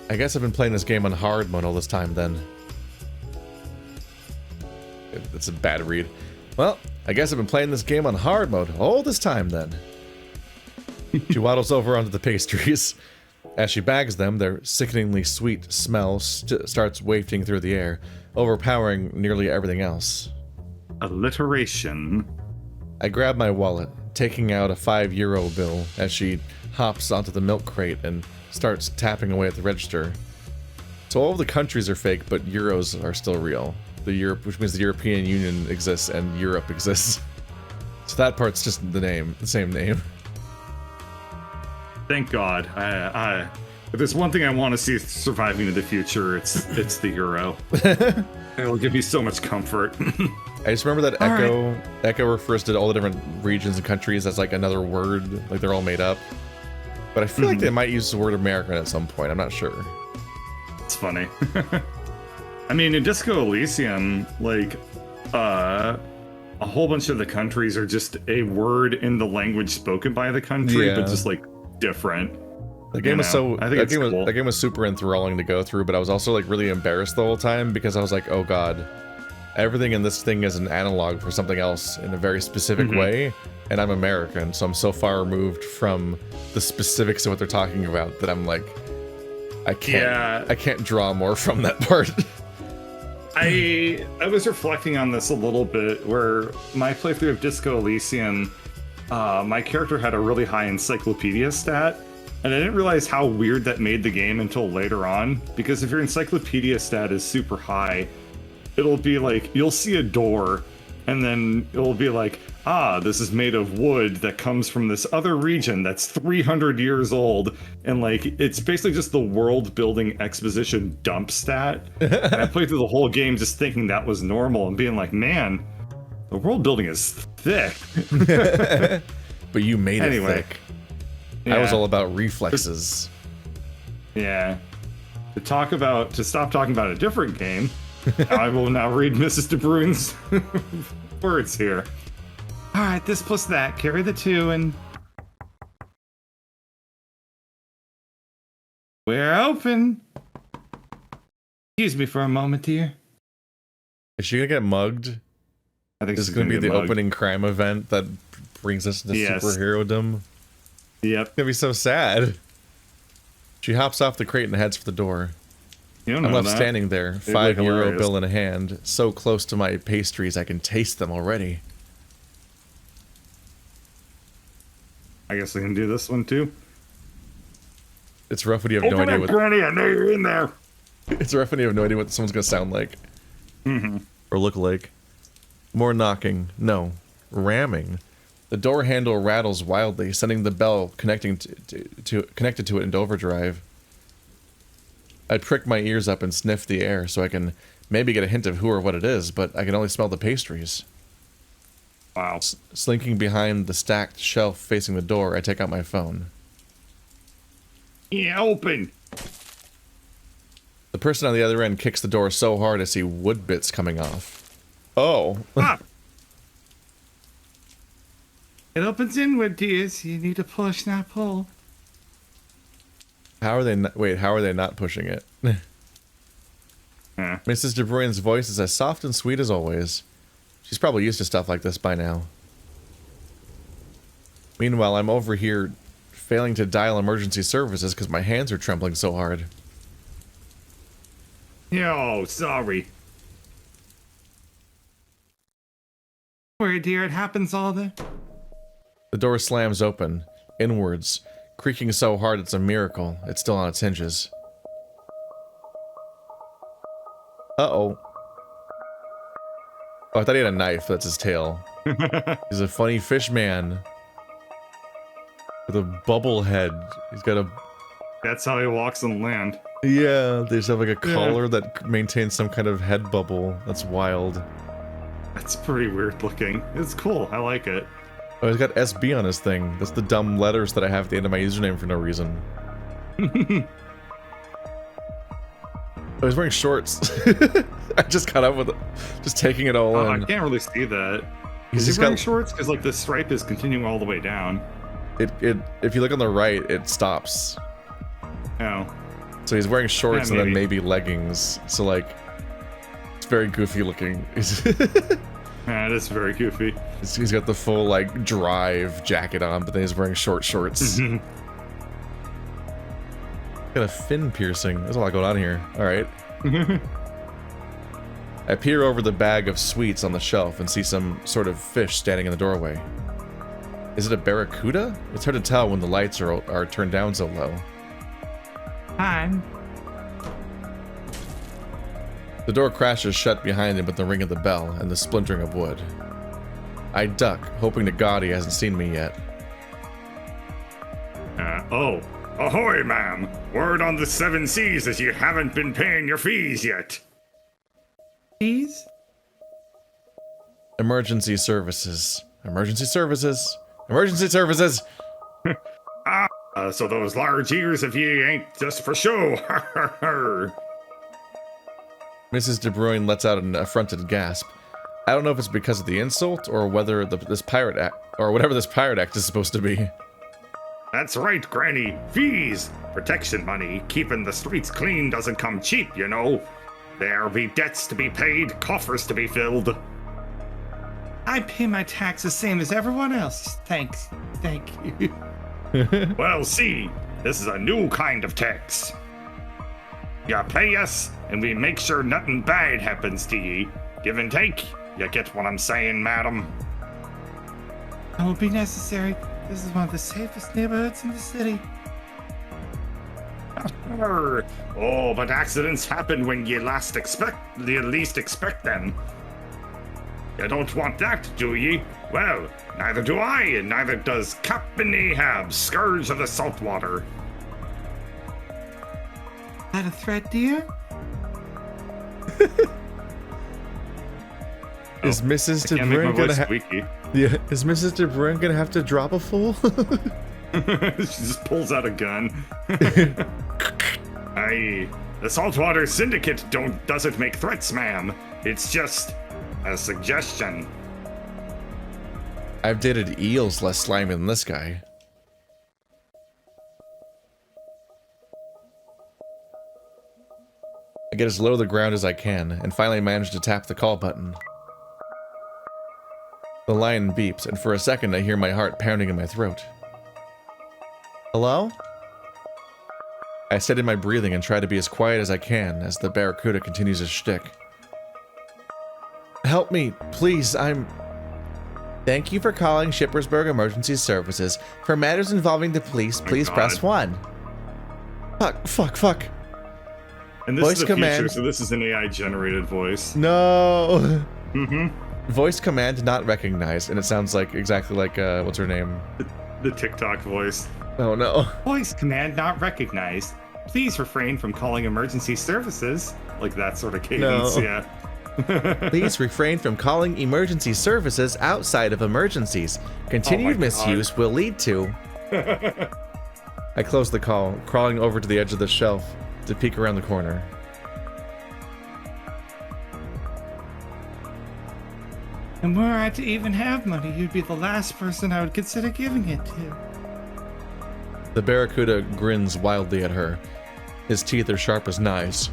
[SPEAKER 2] I guess I've been playing this game on hard mode all this time then. That's a bad read. Well, I guess I've been playing this game on hard mode all this time then. She waddles over onto the pastries. As she bags them, their sickeningly sweet smell starts wafting through the air, overpowering nearly everything else.
[SPEAKER 1] Alliteration.
[SPEAKER 2] I grab my wallet, taking out a €5 bill as she hops onto the milk crate and starts tapping away at the register. So all of the countries are fake, but euros are still real. Which means the European Union exists and Europe exists. So that part's just the same name.
[SPEAKER 1] Thank God. If there's one thing I want to see surviving in the future, it's the euro. It'll give me so much comfort.
[SPEAKER 2] I just remember that Echo refers to all the different regions and countries as like another word, like they're all made up. But I feel like they might use the word American at some point. I'm not sure.
[SPEAKER 1] It's funny. I mean, in Disco Elysium, like, a whole bunch of the countries are just a word in the language spoken by the country, but just like different.
[SPEAKER 2] The game was that game was super enthralling to go through, but I was also like really embarrassed the whole time because I was like, oh god, everything in this thing is an analog for something else in a very specific way, and I'm American, so I'm so far removed from the specifics of what they're talking about that I'm like, I can't draw more from that part.
[SPEAKER 1] I was reflecting on this a little bit, where my playthrough of Disco Elysium, my character had a really high encyclopedia stat, and I didn't realize how weird that made the game until later on, because if your encyclopedia stat is super high, it'll be like, you'll see a door, and then it'll be like, this is made of wood that comes from this other region that's 300 years old, and like, it's basically just the world building exposition dump stat. And I played through the whole game just thinking that was normal and being like, man, the world building is thick.
[SPEAKER 2] But you made it thick.
[SPEAKER 1] Yeah.
[SPEAKER 2] I was all about reflexes.
[SPEAKER 1] Yeah. To stop talking about a different game, I will now read Mrs. De Bruyn's words here. All right, this plus that. Carry the 2 and... We're open. Excuse me for a moment, dear.
[SPEAKER 2] Is she gonna get mugged?
[SPEAKER 1] I think
[SPEAKER 2] this is gonna be the opening crime event that brings us into superhero-dom.
[SPEAKER 1] Yep.
[SPEAKER 2] It's gonna be so sad. She hops off the crate and heads for the door. I'm left standing there, €5 bill in a hand, so close to my pastries I can taste them already.
[SPEAKER 1] I guess I can do this one too.
[SPEAKER 2] It's rough when you have no idea what.
[SPEAKER 1] Granny, I know you're in there.
[SPEAKER 2] It's rough when you have no idea what someone's gonna sound like or look like. More knocking, no, ramming. The door handle rattles wildly, sending the bell connected to it into overdrive. I prick my ears up and sniff the air so I can maybe get a hint of who or what it is, but I can only smell the pastries.
[SPEAKER 1] Wow.
[SPEAKER 2] Slinking behind the stacked shelf facing the door, I take out my phone.
[SPEAKER 1] Yeah, open!
[SPEAKER 2] The person on the other end kicks the door so hard I see wood bits coming off. Oh.
[SPEAKER 3] It opens inward, dears. You need to push, not pull.
[SPEAKER 2] How are they not pushing it? Mrs. De Bruyn's voice is as soft and sweet as always. She's probably used to stuff like this by now. Meanwhile, I'm over here failing to dial emergency services because my hands are trembling so hard.
[SPEAKER 1] Yo, sorry.
[SPEAKER 3] Where, dear, it happens all the...
[SPEAKER 2] The door slams open, inwards, creaking so hard it's a miracle. It's still on its hinges. Uh-oh. Oh, I thought he had a knife. That's his tail. He's a funny fish man. With a bubble head. He's got a...
[SPEAKER 1] That's how he walks on land.
[SPEAKER 2] Yeah, they just have like a collar that maintains some kind of head bubble. That's wild.
[SPEAKER 1] That's pretty weird looking. It's cool. I like it.
[SPEAKER 2] Oh, he's got SB on his thing. That's the dumb letters that I have at the end of my username for no reason. Oh, he's wearing shorts. I just caught up with it. Just taking it all in.
[SPEAKER 1] I can't really see that. Is he wearing shorts? Because like the stripe is continuing all the way down.
[SPEAKER 2] If you look on the right, it stops.
[SPEAKER 1] Oh.
[SPEAKER 2] So he's wearing shorts and then maybe leggings. So like, it's very goofy looking.
[SPEAKER 1] Yeah, it is very goofy.
[SPEAKER 2] He's got the full like drive jacket on, but then he's wearing short shorts. Got a fin piercing. There's a lot going on here. All right. I peer over the bag of sweets on the shelf and see some sort of fish standing in the doorway. Is it a barracuda? It's hard to tell when the lights are turned down so low.
[SPEAKER 3] Time.
[SPEAKER 2] The door crashes shut behind him with the ring of the bell and the splintering of wood. I duck, hoping to God he hasn't seen me yet.
[SPEAKER 1] Oh. Ahoy, ma'am. Word on the 7 seas is you haven't been paying your fees yet.
[SPEAKER 3] Fees?
[SPEAKER 2] Emergency services. Emergency services. Emergency services!
[SPEAKER 1] So those large ears of ye ain't just for show.
[SPEAKER 2] Mrs. De Bruyne lets out an affronted gasp. I don't know if it's because of the insult or whether this pirate act or whatever this pirate act is supposed to be.
[SPEAKER 1] That's right, Granny. Fees. Protection money. Keeping the streets clean doesn't come cheap, you know. There be debts to be paid, coffers to be filled.
[SPEAKER 3] I pay my tax the same as everyone else. Thanks. Thank you.
[SPEAKER 1] Well, see, this is a new kind of tax. You pay us, and we make sure nothing bad happens to ye. Give and take. You get what I'm saying, madam?
[SPEAKER 3] That will be necessary. This is one of the safest neighborhoods in the city.
[SPEAKER 1] Oh, but accidents happen when you least expect them. You don't want that, do ye? Well, neither do I, and neither does Captain Ahab, scourge of the saltwater.
[SPEAKER 3] Is that a threat, dear?
[SPEAKER 2] Is Mrs. De Bruyne is Mrs. De Bruyne gonna have to drop a fool?
[SPEAKER 1] She just pulls out a gun. Aye, the Saltwater Syndicate doesn't make threats, ma'am. It's just a suggestion.
[SPEAKER 2] I've dated eels less slimy than this guy. I get as low to the ground as I can, and finally manage to tap the call button. The line beeps, and for a second I hear my heart pounding in my throat. Hello? I steady my breathing and try to be as quiet as I can as the barracuda continues his shtick. Help me, please, Thank you for calling Schippersburg Emergency Services. For matters involving the police, please press 1. Fuck.
[SPEAKER 1] And this
[SPEAKER 2] voice
[SPEAKER 1] is the
[SPEAKER 2] command.
[SPEAKER 1] future, so this is an AI-generated voice.
[SPEAKER 2] No! Voice command not recognized, and it sounds like exactly like, what's her name?
[SPEAKER 1] The TikTok voice.
[SPEAKER 2] Oh no.
[SPEAKER 3] Voice command not recognized. Please refrain from calling emergency services.
[SPEAKER 1] Like that sort of cadence,
[SPEAKER 2] No.
[SPEAKER 1] yeah.
[SPEAKER 2] Please refrain from calling emergency services outside of emergencies. Continued misuse will lead to... I close the call, crawling over to the edge of the shelf to peek around the corner.
[SPEAKER 3] And were I to even have money, you'd be the last person I would consider giving it to.
[SPEAKER 2] The barracuda grins wildly at her. His teeth are sharp as knives.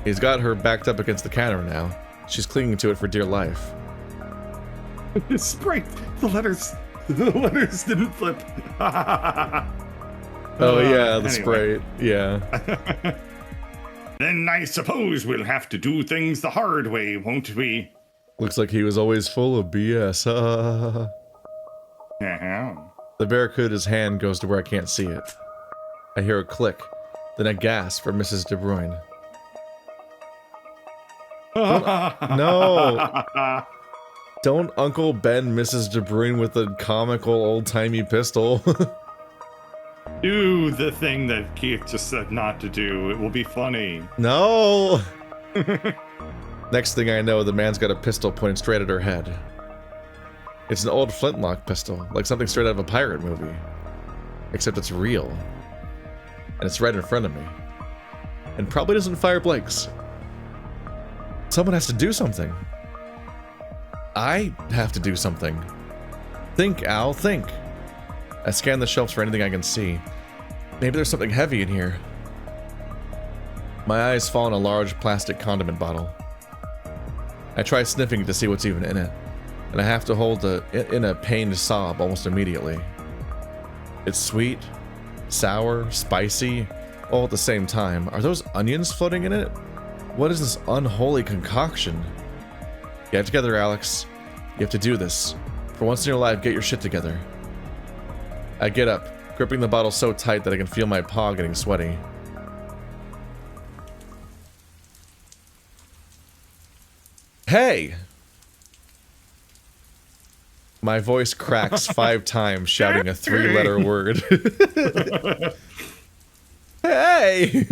[SPEAKER 2] He's got her backed up against the counter now. She's clinging to it for dear life.
[SPEAKER 1] Sprite! The letters didn't flip.
[SPEAKER 2] Oh yeah, the Sprite. Yeah.
[SPEAKER 1] Then I suppose we'll have to do things the hard way, won't we?
[SPEAKER 2] Looks like he was always full of BS. The barracuda's hand goes to where I can't see it. I hear a click, then a gasp for Mrs. De Bruyne. No! Don't Uncle Ben Mrs. De Bruyne with a comical old-timey pistol.
[SPEAKER 1] Do the thing that Keith just said not to do. It will be funny.
[SPEAKER 2] No! Next thing I know, the man's got a pistol pointed straight at her head. It's an old flintlock pistol, like something straight out of a pirate movie. Except it's real. And it's right in front of me. And probably doesn't fire blanks. Someone has to do something. I have to do something. Think, Al, think. I scan the shelves for anything I can see. Maybe there's something heavy in here. My eyes fall on a large plastic condiment bottle. I try sniffing to see what's even in it, and I have to hold in a pained sob almost immediately. It's sweet, sour, spicy, all at the same time. Are those onions floating in it? What is this unholy concoction? Get together, Alex. You have to do this. For once in your life, get your shit together. I get up, gripping the bottle so tight that I can feel my paw getting sweaty. Hey! My voice cracks 5 times, shouting a 3-letter word. Hey!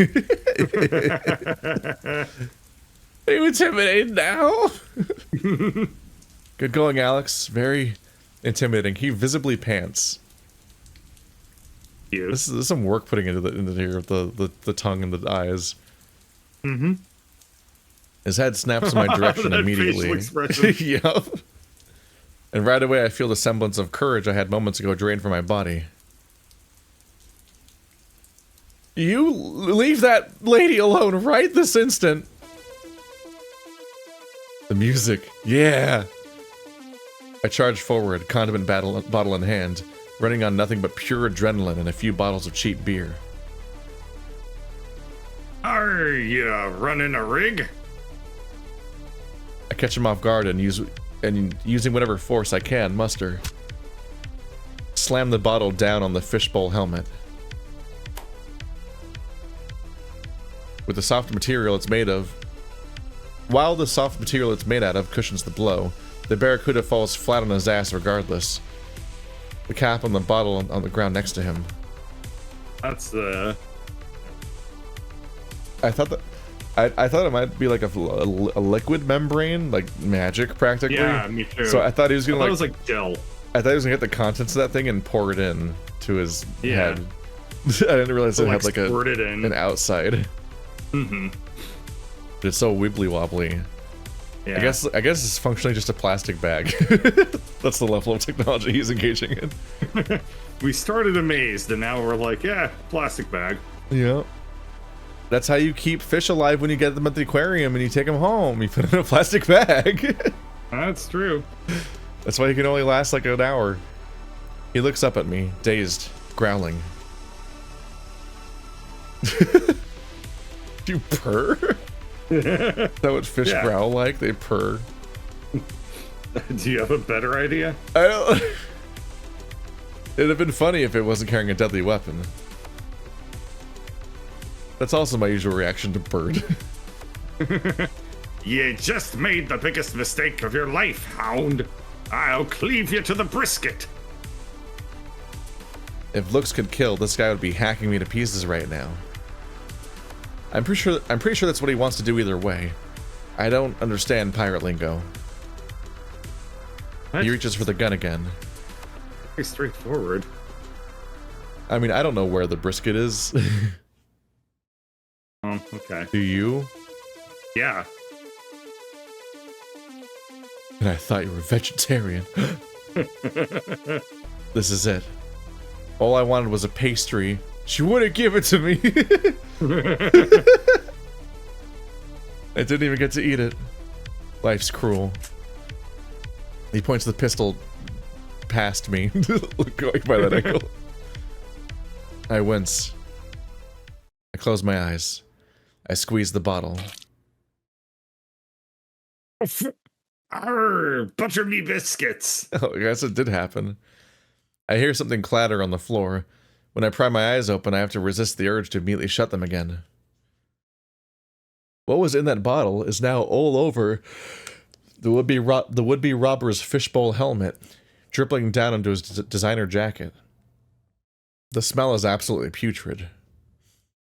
[SPEAKER 2] Are you intimidated now? Good going, Alex. Very intimidating. He visibly pants.
[SPEAKER 1] Yes.
[SPEAKER 2] This is some work putting into the tongue and the eyes.
[SPEAKER 1] Mm-hmm.
[SPEAKER 2] His head snaps in my direction immediately. Yep. And right away I feel the semblance of courage I had moments ago drain from my body. You leave that lady alone right this instant. The music. Yeah. I charged forward, condiment bottle in hand, running on nothing but pure adrenaline and a few bottles of cheap beer.
[SPEAKER 1] Are you running a rig?
[SPEAKER 2] I catch him off guard and using whatever force I can muster. Slam the bottle down on the fishbowl helmet. With the soft material it's made of, while the soft material it's made out of cushions the blow, the barracuda falls flat on his ass regardless. The cap on the bottle on the ground next to him.
[SPEAKER 1] That's
[SPEAKER 2] I thought it might be like a liquid membrane, like magic practically.
[SPEAKER 1] Yeah, me too.
[SPEAKER 2] So I thought he was gonna
[SPEAKER 1] it was like gel.
[SPEAKER 2] I thought he was gonna get the contents of that thing and pour it in to his head. I didn't realize it had like an outside.
[SPEAKER 1] Mm-hmm.
[SPEAKER 2] But it's so wibbly wobbly.
[SPEAKER 1] Yeah.
[SPEAKER 2] I guess it's functionally just a plastic bag. That's the level of technology he's engaging in.
[SPEAKER 1] We started amazed, and now we're like, yeah, plastic bag.
[SPEAKER 2] Yeah. That's how you keep fish alive when you get them at the aquarium and you take them home. You put them in a plastic bag.
[SPEAKER 1] That's true.
[SPEAKER 2] That's why he can only last like an hour. He looks up at me, dazed, growling. You purr? Is that what fish growl like? They purr.
[SPEAKER 1] Do you have a better idea?
[SPEAKER 2] I don't... It'd have been funny if it wasn't carrying a deadly weapon. That's also my usual reaction to bird.
[SPEAKER 1] You just made the biggest mistake of your life, Hound. I'll cleave you to the brisket.
[SPEAKER 2] If looks could kill, this guy would be hacking me to pieces right now. I'm pretty sure that's what he wants to do either way. I don't understand pirate lingo.
[SPEAKER 1] What?
[SPEAKER 2] He reaches for the gun again.
[SPEAKER 1] Pretty straightforward.
[SPEAKER 2] I mean, I don't know where the brisket is.
[SPEAKER 1] Oh, okay.
[SPEAKER 2] Do you?
[SPEAKER 1] Yeah.
[SPEAKER 2] And I thought you were vegetarian. This is it. All I wanted was a pastry. She wouldn't give it to me. I didn't even get to eat it. Life's cruel. He points the pistol past me, going by that angle. I wince. I close my eyes. I squeeze the bottle.
[SPEAKER 1] Arr, butter me biscuits.
[SPEAKER 2] Oh, I guess it did happen. I hear something clatter on the floor. When I pry my eyes open, I have to resist the urge to immediately shut them again. What was in that bottle is now all over the would-be robber's fishbowl helmet, dripping down into his designer jacket. The smell is absolutely putrid.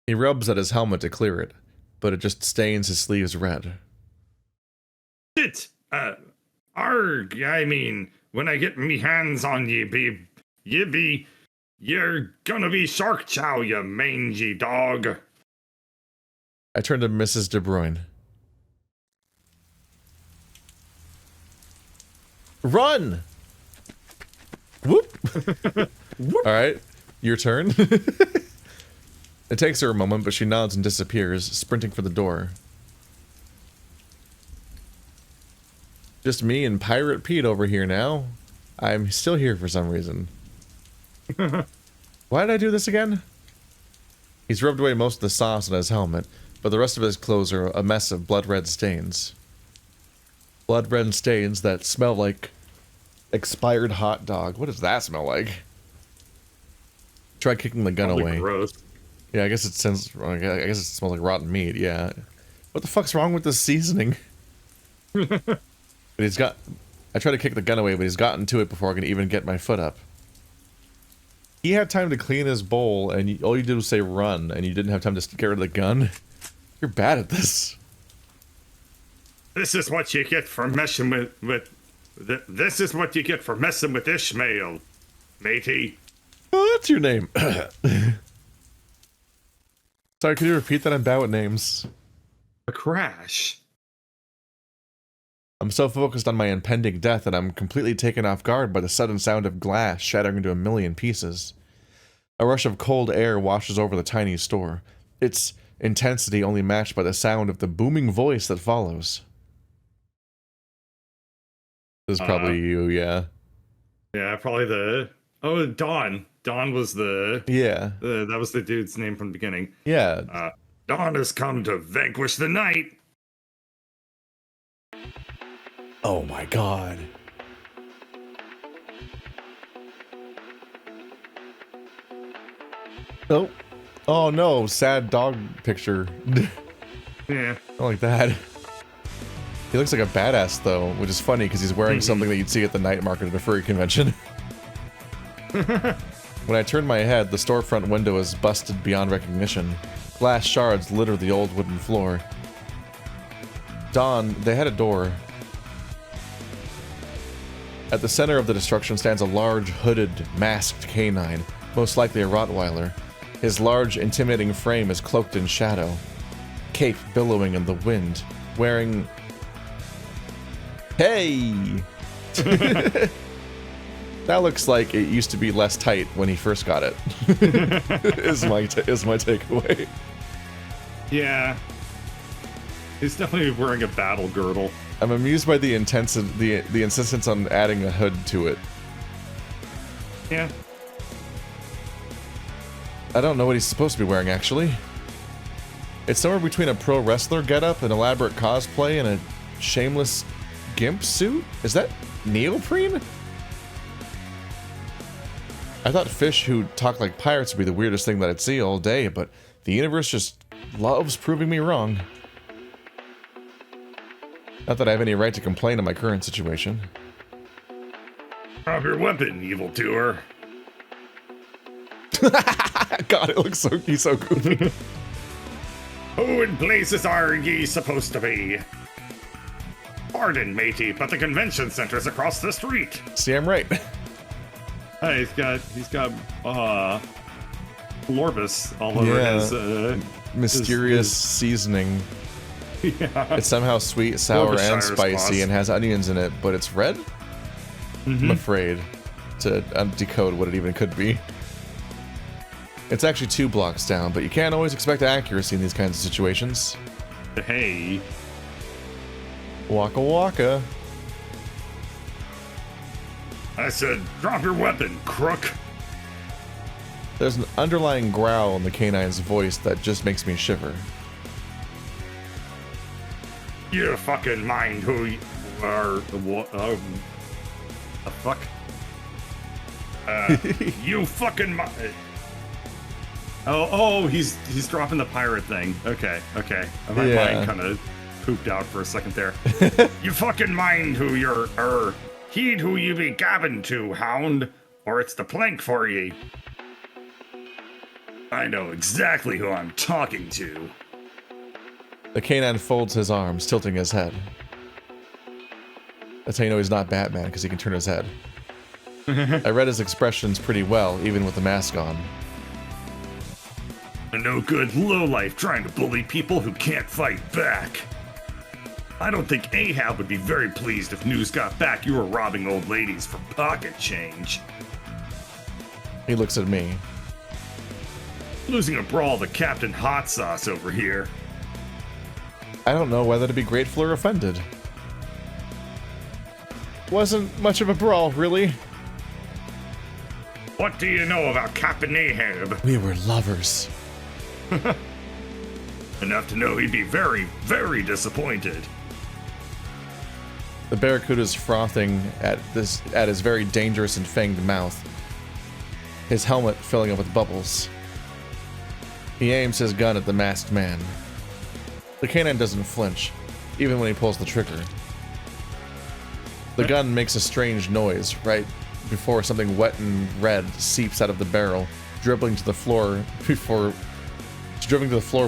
[SPEAKER 2] He rubs at his helmet to clear it, but it just stains his sleeves red.
[SPEAKER 1] Shit! Arg, I mean, when I get me hands on ye, you're gonna be shark chow, you mangy dog.
[SPEAKER 2] I turn to Mrs. De Bruyne. Run! Whoop! Alright, your turn. It takes her a moment, but she nods and disappears, sprinting for the door. Just me and Pirate Pete over here now. I'm still here for some reason. Why did I do this again? He's rubbed away most of the sauce on his helmet, but the rest of his clothes are a mess of blood-red stains. Blood-red stains that smell like expired hot dog. What does that smell like? Try kicking the gun away.
[SPEAKER 1] Gross.
[SPEAKER 2] Yeah, I guess it smells like rotten meat, yeah. What the fuck's wrong with this seasoning? But I tried to kick the gun away, but he's gotten to it before I can even get my foot up. He had time to clean his bowl, and all you did was say run, and you didn't have time to get rid of the gun. You're bad at this.
[SPEAKER 1] This is what you get for messing with this is what you get for messing with Ishmael, matey.
[SPEAKER 2] Oh, that's your name. Sorry, could you repeat that? I'm bad with names.
[SPEAKER 1] A crash.
[SPEAKER 2] I'm so focused on my impending death that I'm completely taken off guard by the sudden sound of glass shattering into a million pieces. A rush of cold air washes over the tiny store, its intensity only matched by the sound of the booming voice that follows. This is probably you, yeah.
[SPEAKER 1] Yeah, probably the... Oh, Dawn. Dawn was the...
[SPEAKER 2] Yeah.
[SPEAKER 1] That was the dude's name from the beginning.
[SPEAKER 2] Yeah.
[SPEAKER 1] Dawn has come to vanquish the night.
[SPEAKER 2] Oh my god. Oh. Oh no, sad dog picture.
[SPEAKER 1] Yeah.
[SPEAKER 2] I like that. He looks like a badass though, which is funny because he's wearing something that you'd see at the night market at a furry convention. When I turned my head, the storefront window is busted beyond recognition. Glass shards litter the old wooden floor. Dawn, they had a door. At the center of the destruction stands a large, hooded, masked canine, most likely a Rottweiler. His large, intimidating frame is cloaked in shadow, cape billowing in the wind, wearing... Hey! That looks like it used to be less tight when he first got it. is my takeaway.
[SPEAKER 1] Yeah. He's definitely wearing a battle girdle.
[SPEAKER 2] I'm amused by the insistence on adding a hood to it.
[SPEAKER 1] Yeah.
[SPEAKER 2] I don't know what he's supposed to be wearing, actually. It's somewhere between a pro wrestler getup, an elaborate cosplay, and a shameless gimp suit? Is that neoprene? I thought fish who talk like pirates would be the weirdest thing that I'd see all day, but the universe just loves proving me wrong. Not that I have any right to complain in my current situation.
[SPEAKER 1] Drop your weapon, evildoer.
[SPEAKER 2] God, it looks so, he's so goofy.
[SPEAKER 1] Who in places are ye supposed to be? Pardon, matey, but the convention center's across the street.
[SPEAKER 2] See, I'm right.
[SPEAKER 1] Hey, he's got Lorbus all over his
[SPEAKER 2] mysterious seasoning.
[SPEAKER 1] Yeah.
[SPEAKER 2] It's somehow sweet, sour, and spicy,
[SPEAKER 1] sauce.
[SPEAKER 2] and has onions in it, but it's red? I'm afraid to decode what it even could be. It's actually 2 blocks down, but you can't always expect accuracy in these kinds of situations.
[SPEAKER 1] Hey.
[SPEAKER 2] Waka waka.
[SPEAKER 1] I said, drop your weapon, crook.
[SPEAKER 2] There's an underlying growl in the canine's voice that just makes me shiver.
[SPEAKER 1] You fucking mind who you are. What? The fuck? You fucking mind. Oh, he's dropping the pirate thing. Okay. My mind kind of pooped out for a second there. You fucking mind who you're, heed who you be gabbing to, hound, or it's the plank for ye. I know exactly who I'm talking to.
[SPEAKER 2] The canine folds his arms, tilting his head. That's how you know he's not Batman, because he can turn his head. I read his expressions pretty well, even with the mask on.
[SPEAKER 1] A no-good lowlife trying to bully people who can't fight back. I don't think Ahab would be very pleased if news got back you were robbing old ladies for pocket change.
[SPEAKER 2] He looks at me.
[SPEAKER 1] Losing a brawl to Captain Hot Sauce over here.
[SPEAKER 2] I don't know whether to be grateful or offended. Wasn't much of a brawl, really.
[SPEAKER 1] What do you know about Captain Ahab?
[SPEAKER 2] We were lovers.
[SPEAKER 1] Enough to know he'd be very, very disappointed.
[SPEAKER 2] The barracuda's frothing at his very dangerous and fanged mouth, his helmet filling up with bubbles. He aims his gun at the masked man. The canine doesn't flinch, even when he pulls the trigger. The gun makes a strange noise right before something wet and red seeps out of the barrel, dribbling to the floor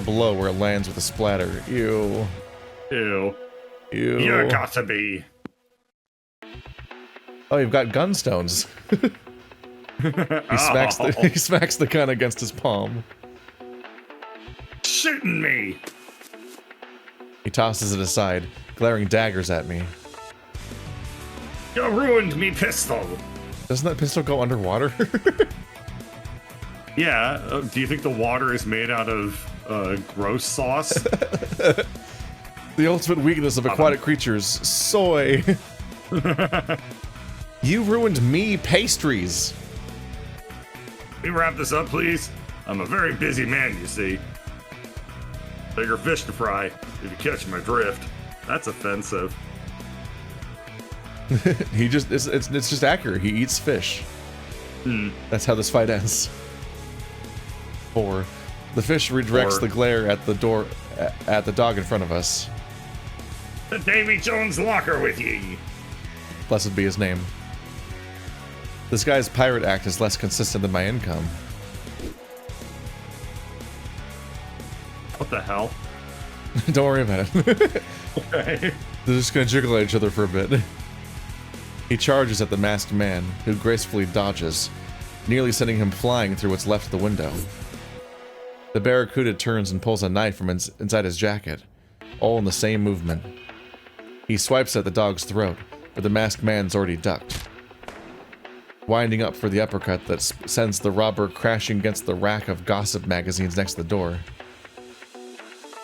[SPEAKER 2] below where it lands with a splatter. Ew.
[SPEAKER 1] Ew.
[SPEAKER 2] Ew.
[SPEAKER 1] You got to be.
[SPEAKER 2] Oh, you've got gunstones. He smacks the gun against his palm.
[SPEAKER 1] Shooting me.
[SPEAKER 2] He tosses it aside, glaring daggers at me.
[SPEAKER 1] You ruined me pistol.
[SPEAKER 2] Doesn't that pistol go underwater?
[SPEAKER 1] Yeah. Do you think the water is made out of gross sauce?
[SPEAKER 2] The ultimate weakness of aquatic creatures, soy. You ruined me pastries.
[SPEAKER 1] Can we wrap this up, please? I'm a very busy man, you see. Bigger fish to fry, if you catch my drift. That's offensive.
[SPEAKER 2] It's just accurate. He eats fish. That's how this fight ends. 4. The fish redirects the glare at the door at the dog in front of us.
[SPEAKER 1] The Davy Jones locker with ye.
[SPEAKER 2] Blessed be his name. This guy's pirate act is less consistent than my income.
[SPEAKER 1] What the hell?
[SPEAKER 2] Don't worry about it.
[SPEAKER 1] Okay.
[SPEAKER 2] They're just gonna jiggle at each other for a bit. He charges at the masked man, who gracefully dodges, nearly sending him flying through what's left of the window. The barracuda turns and pulls a knife from inside his jacket, all in the same movement. He swipes at the dog's throat, but the masked man's already ducked, winding up for the uppercut that sends the robber crashing against the rack of gossip magazines next to the door.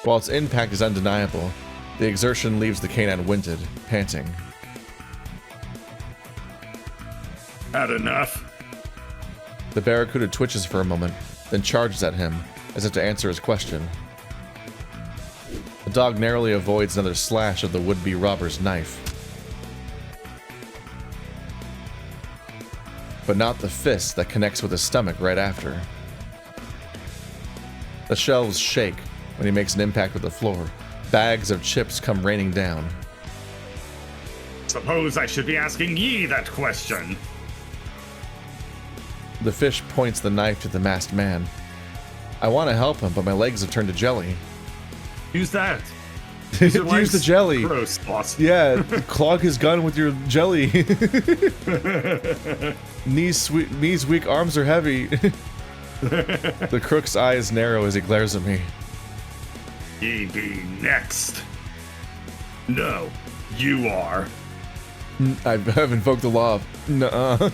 [SPEAKER 2] While its impact is undeniable, the exertion leaves the canine winded, panting.
[SPEAKER 1] Had enough?
[SPEAKER 2] The barracuda twitches for a moment, then charges at him, as if to answer his question. The dog narrowly avoids another slash of the would-be robber's knife. But not the fist that connects with his stomach right after. The shelves shake when he makes an impact with the floor. Bags of chips come raining down.
[SPEAKER 1] Suppose I should be asking ye that question.
[SPEAKER 2] The fish points the knife to the masked man. I want to help him, but my legs have turned to jelly.
[SPEAKER 1] Use that.
[SPEAKER 2] Use the jelly.
[SPEAKER 1] Gross, boss.
[SPEAKER 2] Yeah, clog his gun with your jelly. Knees weak, arms are heavy. The crook's eyes narrow as he glares at me.
[SPEAKER 1] Ye be next. No, you are.
[SPEAKER 2] I have invoked the law of nuh-uh.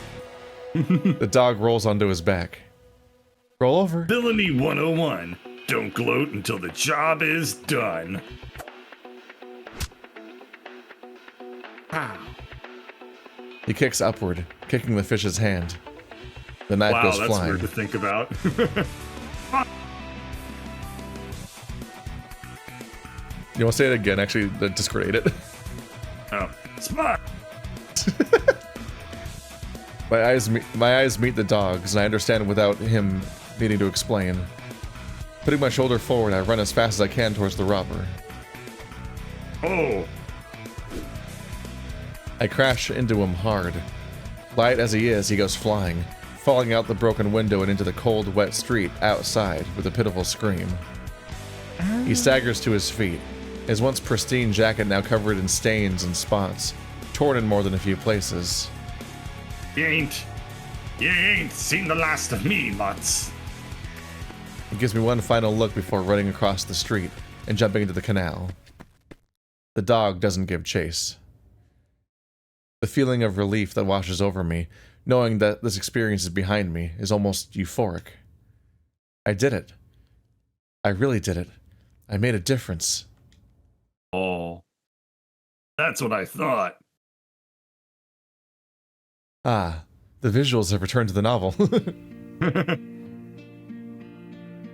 [SPEAKER 2] The dog rolls onto his back. Roll over.
[SPEAKER 1] Villainy 101. Don't gloat until the job is done.
[SPEAKER 3] Wow.
[SPEAKER 2] He kicks upward, kicking the fish's hand. The knife goes
[SPEAKER 1] that's
[SPEAKER 2] flying.
[SPEAKER 1] weird to think about.
[SPEAKER 2] You want to say it again? Actually, just create it.
[SPEAKER 1] Oh, smart.
[SPEAKER 2] My eyes meet the dog's, and I understand without him needing to explain. Putting my shoulder forward, I run as fast as I can towards the robber.
[SPEAKER 1] Oh.
[SPEAKER 2] I crash into him hard. Light as he is, he goes flying, falling out the broken window and into the cold, wet street outside with a pitiful scream. He staggers to his feet, his once pristine jacket now covered in stains and spots, torn in more than a few places.
[SPEAKER 1] You ain't seen the last of me, Mutz.
[SPEAKER 2] He gives me one final look before running across the street and jumping into the canal. The dog doesn't give chase. The feeling of relief that washes over me, knowing that this experience is behind me, is almost euphoric. I did it. I really did it. I made a difference.
[SPEAKER 1] Oh. That's what I thought.
[SPEAKER 2] Ah, the visuals have returned to the novel.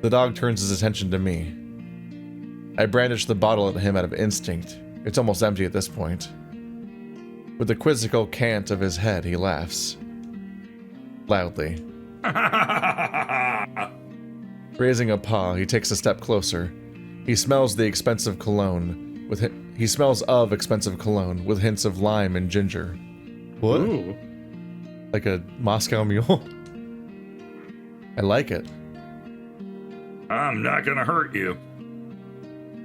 [SPEAKER 2] The dog turns his attention to me. I brandish the bottle at him out of instinct. It's almost empty at this point. With the quizzical cant of his head, he laughs. Loudly. Raising a paw, he takes a step closer. He smells the expensive cologne. He smells of expensive cologne with hints of lime and ginger. What?
[SPEAKER 1] Ooh.
[SPEAKER 2] Like a Moscow Mule? I like it.
[SPEAKER 1] I'm not gonna hurt you.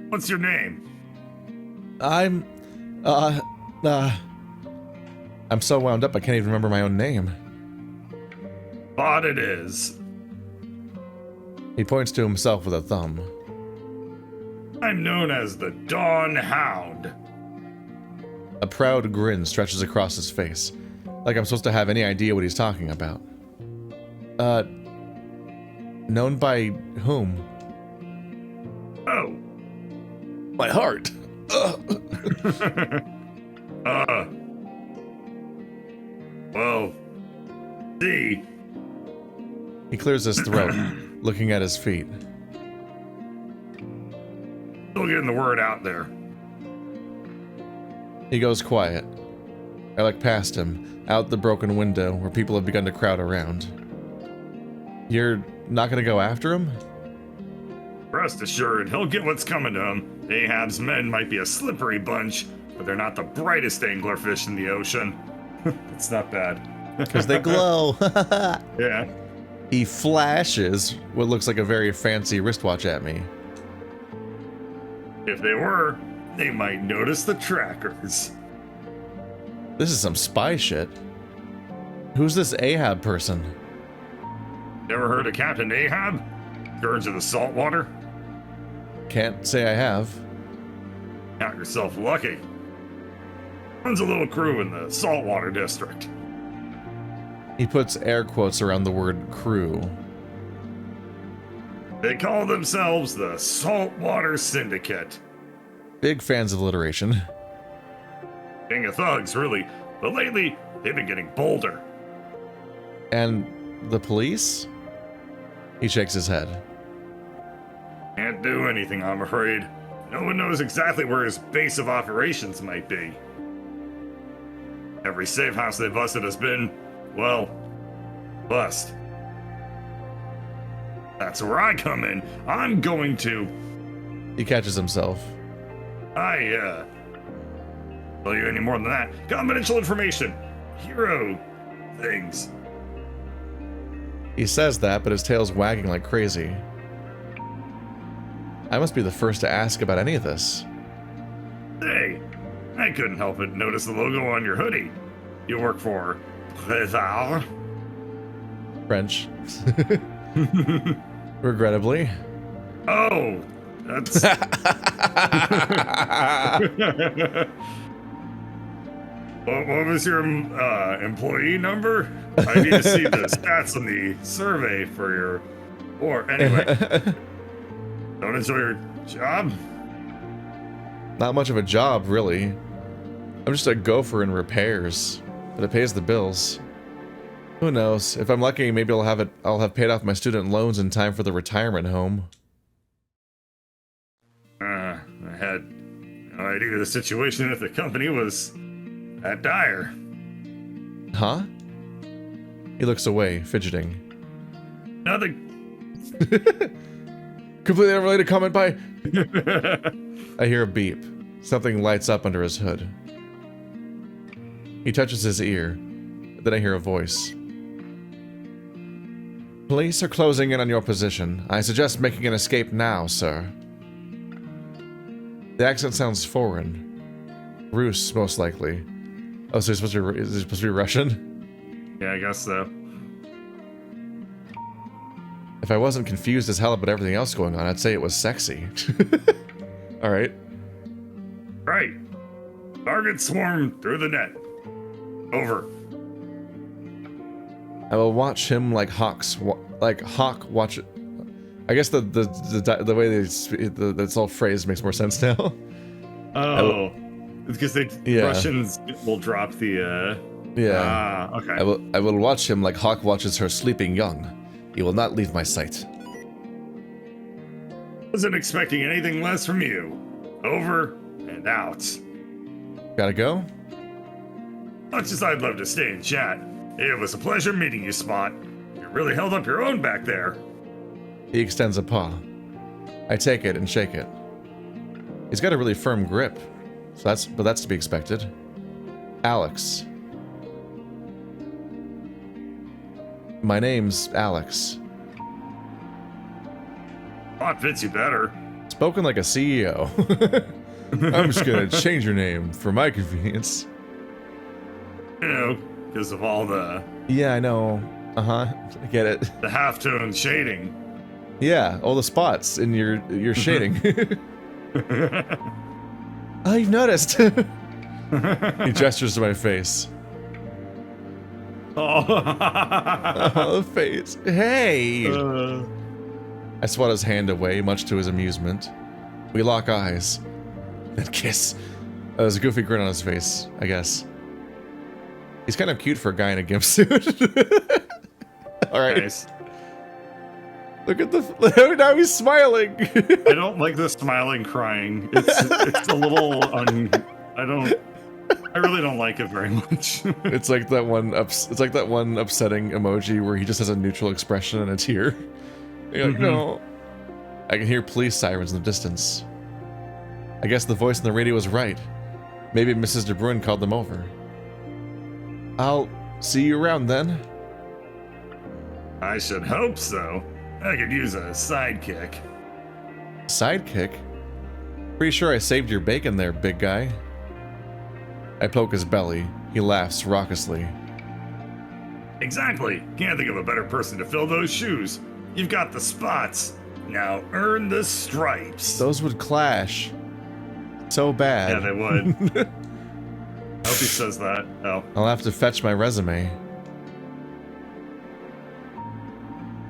[SPEAKER 1] What's your name?
[SPEAKER 2] I'm so wound up I can't even remember my own name.
[SPEAKER 1] Thought it is.
[SPEAKER 2] He points to himself with a thumb.
[SPEAKER 1] I'm known as the Dawn Hound.
[SPEAKER 2] A proud grin stretches across his face, like I'm supposed to have any idea what he's talking about. Known by whom?
[SPEAKER 1] Oh.
[SPEAKER 2] My heart.
[SPEAKER 1] Well, see.
[SPEAKER 2] He clears his throat, looking at his feet.
[SPEAKER 1] Still getting the word out there.
[SPEAKER 2] He goes quiet. I look past him, out the broken window where people have begun to crowd around. You're not gonna go after him?
[SPEAKER 1] Rest assured, he'll get what's coming to him. Ahab's men might be a slippery bunch, but they're not the brightest anglerfish in the ocean. It's not bad.
[SPEAKER 2] Because they glow.
[SPEAKER 1] Yeah.
[SPEAKER 2] He flashes what looks like a very fancy wristwatch at me.
[SPEAKER 1] If they were, they might notice the trackers.
[SPEAKER 2] This is some spy shit. Who's this Ahab person?
[SPEAKER 1] Never heard of Captain Ahab? Scourge of the saltwater?
[SPEAKER 2] Can't say I have.
[SPEAKER 1] Count yourself lucky. Runs a little crew in the saltwater district.
[SPEAKER 2] He puts air quotes around the word crew.
[SPEAKER 1] They call themselves the Saltwater Syndicate.
[SPEAKER 2] Big fans of alliteration.
[SPEAKER 1] King of thugs, really, but lately they've been getting bolder.
[SPEAKER 2] And the police? He shakes his head.
[SPEAKER 1] Can't do anything, I'm afraid. No one knows exactly where his base of operations might be. Every safe house they busted has been, well, bust. That's where I come in. I'm going to...
[SPEAKER 2] He catches himself.
[SPEAKER 1] Tell you any more than that. Confidential information. Hero things.
[SPEAKER 2] He says that, but his tail's wagging like crazy. I must be the first to ask about any of this.
[SPEAKER 1] Hey, I couldn't help but notice the logo on your hoodie. You work for Rooij?
[SPEAKER 2] French. Regrettably.
[SPEAKER 1] Oh, that's... What was your employee number? I need to see the stats on the survey for your... Or, anyway. Don't enjoy your job?
[SPEAKER 2] Not much of a job, really. I'm just a gopher in repairs, but it pays the bills. Who knows? If I'm lucky, maybe I'll have paid off my student loans in time for the retirement home.
[SPEAKER 1] I had no idea the situation at the company was that dire.
[SPEAKER 2] Huh? He looks away, fidgeting.
[SPEAKER 1] Nothing.
[SPEAKER 2] Completely unrelated comment by... I hear a beep. Something lights up under his hood. He touches his ear. Then I hear a voice. Police are closing in on your position. I suggest making an escape now, sir. The accent sounds foreign. Rus, most likely. Oh, so is it supposed to be Russian?
[SPEAKER 1] Yeah, I guess so.
[SPEAKER 2] If I wasn't confused as hell about everything else going on, I'd say it was sexy. Alright.
[SPEAKER 1] Right. Target swarm through the net. Over.
[SPEAKER 2] I will watch him like Hawk watch it. I guess the way that's all phrased makes more sense now.
[SPEAKER 1] Oh, it's because Russians will drop the.
[SPEAKER 2] Yeah.
[SPEAKER 1] Okay.
[SPEAKER 2] I will watch him like Hawk watches her sleeping young. He will not leave my sight.
[SPEAKER 1] Wasn't expecting anything less from you. Over and out.
[SPEAKER 2] Gotta go?
[SPEAKER 1] Much as I'd love to stay and chat, it was a pleasure meeting you, Spot. You really held up your own back there.
[SPEAKER 2] He extends a paw. I take it and shake it. He's got a really firm grip, so that's to be expected. Alex. My name's Alex.
[SPEAKER 1] Spot fits you better.
[SPEAKER 2] Spoken like a CEO. I'm just gonna change your name for my convenience.
[SPEAKER 1] You know, because of all the...
[SPEAKER 2] Yeah, I know. I get it.
[SPEAKER 1] The half-tone shading.
[SPEAKER 2] Yeah, all the spots in your shading. Oh, you've noticed. He gestures to my face.
[SPEAKER 1] Oh,
[SPEAKER 2] Oh, the face. Hey! I swat his hand away, much to his amusement. We lock eyes. Then kiss. There's a goofy grin on his face, I guess. He's kind of cute for a guy in a gimp suit. Alright.
[SPEAKER 1] nice.
[SPEAKER 2] Look at the... Now he's smiling!
[SPEAKER 1] I don't like the smiling crying. It's a little I really don't like it very much.
[SPEAKER 2] It's like that one upsetting emoji where he just has a neutral expression and a tear. You're like, no. I can hear police sirens in the distance. I guess the voice in the radio was right. Maybe Mrs. De Bruyn called them over. I'll see you around then.
[SPEAKER 1] I should hope so. I could use a sidekick.
[SPEAKER 2] Sidekick? Pretty sure I saved your bacon there, big guy. I poke his belly. He laughs raucously.
[SPEAKER 1] Exactly. Can't think of a better person to fill those shoes. You've got the spots. Now earn the stripes.
[SPEAKER 2] Those would clash. So bad.
[SPEAKER 1] Yeah, they would. I hope he says that. Oh.
[SPEAKER 2] I'll have to fetch my resume.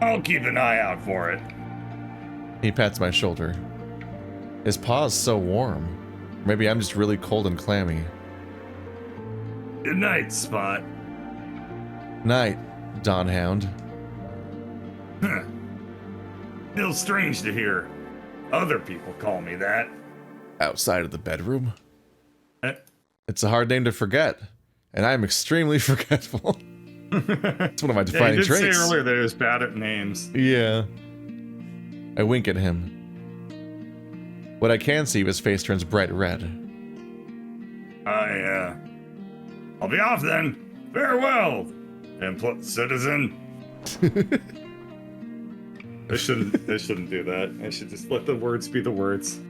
[SPEAKER 1] I'll keep an eye out for it.
[SPEAKER 2] He pats my shoulder. His paw's so warm. Maybe I'm just really cold and clammy.
[SPEAKER 1] Good night, Spot.
[SPEAKER 2] Night, Dawn Hound.
[SPEAKER 1] Feels strange to hear other people call me that.
[SPEAKER 2] Outside of the bedroom?
[SPEAKER 1] Eh.
[SPEAKER 2] It's a hard name to forget, and I'm extremely forgetful. It's one of my defining
[SPEAKER 1] you did
[SPEAKER 2] traits.
[SPEAKER 1] say earlier that he was bad at names.
[SPEAKER 2] Yeah. I wink at him. What I can see, his face turns bright red.
[SPEAKER 1] I'll be off then. Farewell, citizen. I shouldn't do that. I should just let the words be the words.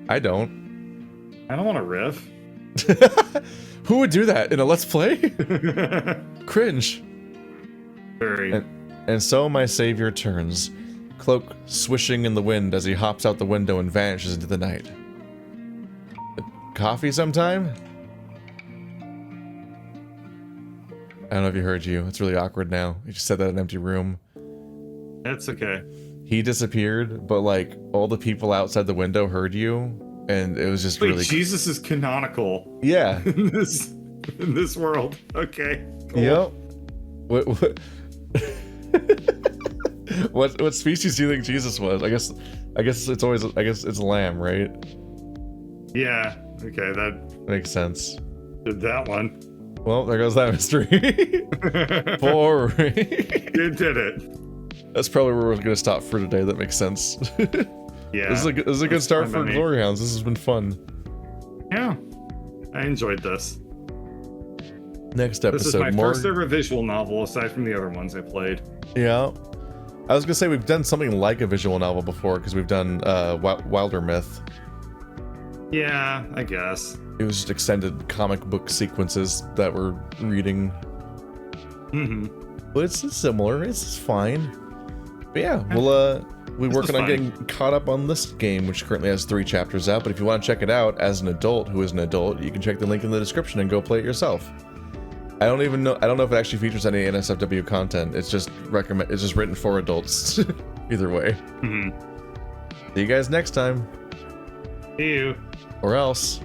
[SPEAKER 2] I don't.
[SPEAKER 1] I don't want to riff.
[SPEAKER 2] Who would do that in a Let's Play? Cringe.
[SPEAKER 1] Very.
[SPEAKER 2] And so my savior turns, cloak swishing in the wind as he hops out the window and vanishes into the night. Coffee sometime? I don't know if he heard you. It's really awkward now. He just said that in an empty room.
[SPEAKER 1] It's okay.
[SPEAKER 2] He disappeared, but like all the people outside the window heard you, and it was just really.
[SPEAKER 1] Jesus is canonical.
[SPEAKER 2] Yeah.
[SPEAKER 1] in this world. Okay. Cool.
[SPEAKER 2] Yep. What species do you think Jesus was? I guess it's lamb, right?
[SPEAKER 1] Yeah. Okay, that
[SPEAKER 2] Makes sense.
[SPEAKER 1] did that one.
[SPEAKER 2] Well, there goes that mystery. FURRY.
[SPEAKER 1] You did it.
[SPEAKER 2] That's probably where we're going to stop for today. That makes sense.
[SPEAKER 1] Yeah.
[SPEAKER 2] This is a good start for Glory Hounds. This has been fun.
[SPEAKER 1] Yeah. I enjoyed this.
[SPEAKER 2] Next episode,
[SPEAKER 1] This is my first ever visual novel, aside from the other ones I played.
[SPEAKER 2] Yeah. I was going to say we've done something like a visual novel before, because we've done Wilder Myth.
[SPEAKER 1] Yeah, I guess.
[SPEAKER 2] It was just extended comic book sequences that we're reading.
[SPEAKER 1] Mm-hmm.
[SPEAKER 2] But it's similar. It's fine. But yeah, we're working on getting caught up on this game, which currently has 3 chapters out. But if you want to check it out as an adult who is an adult, you can check the link in the description and go play it yourself. I don't know if it actually features any NSFW content. It's just written for adults. Either way.
[SPEAKER 1] Mm-hmm.
[SPEAKER 2] See you guys next time.
[SPEAKER 1] See you.
[SPEAKER 2] Or else.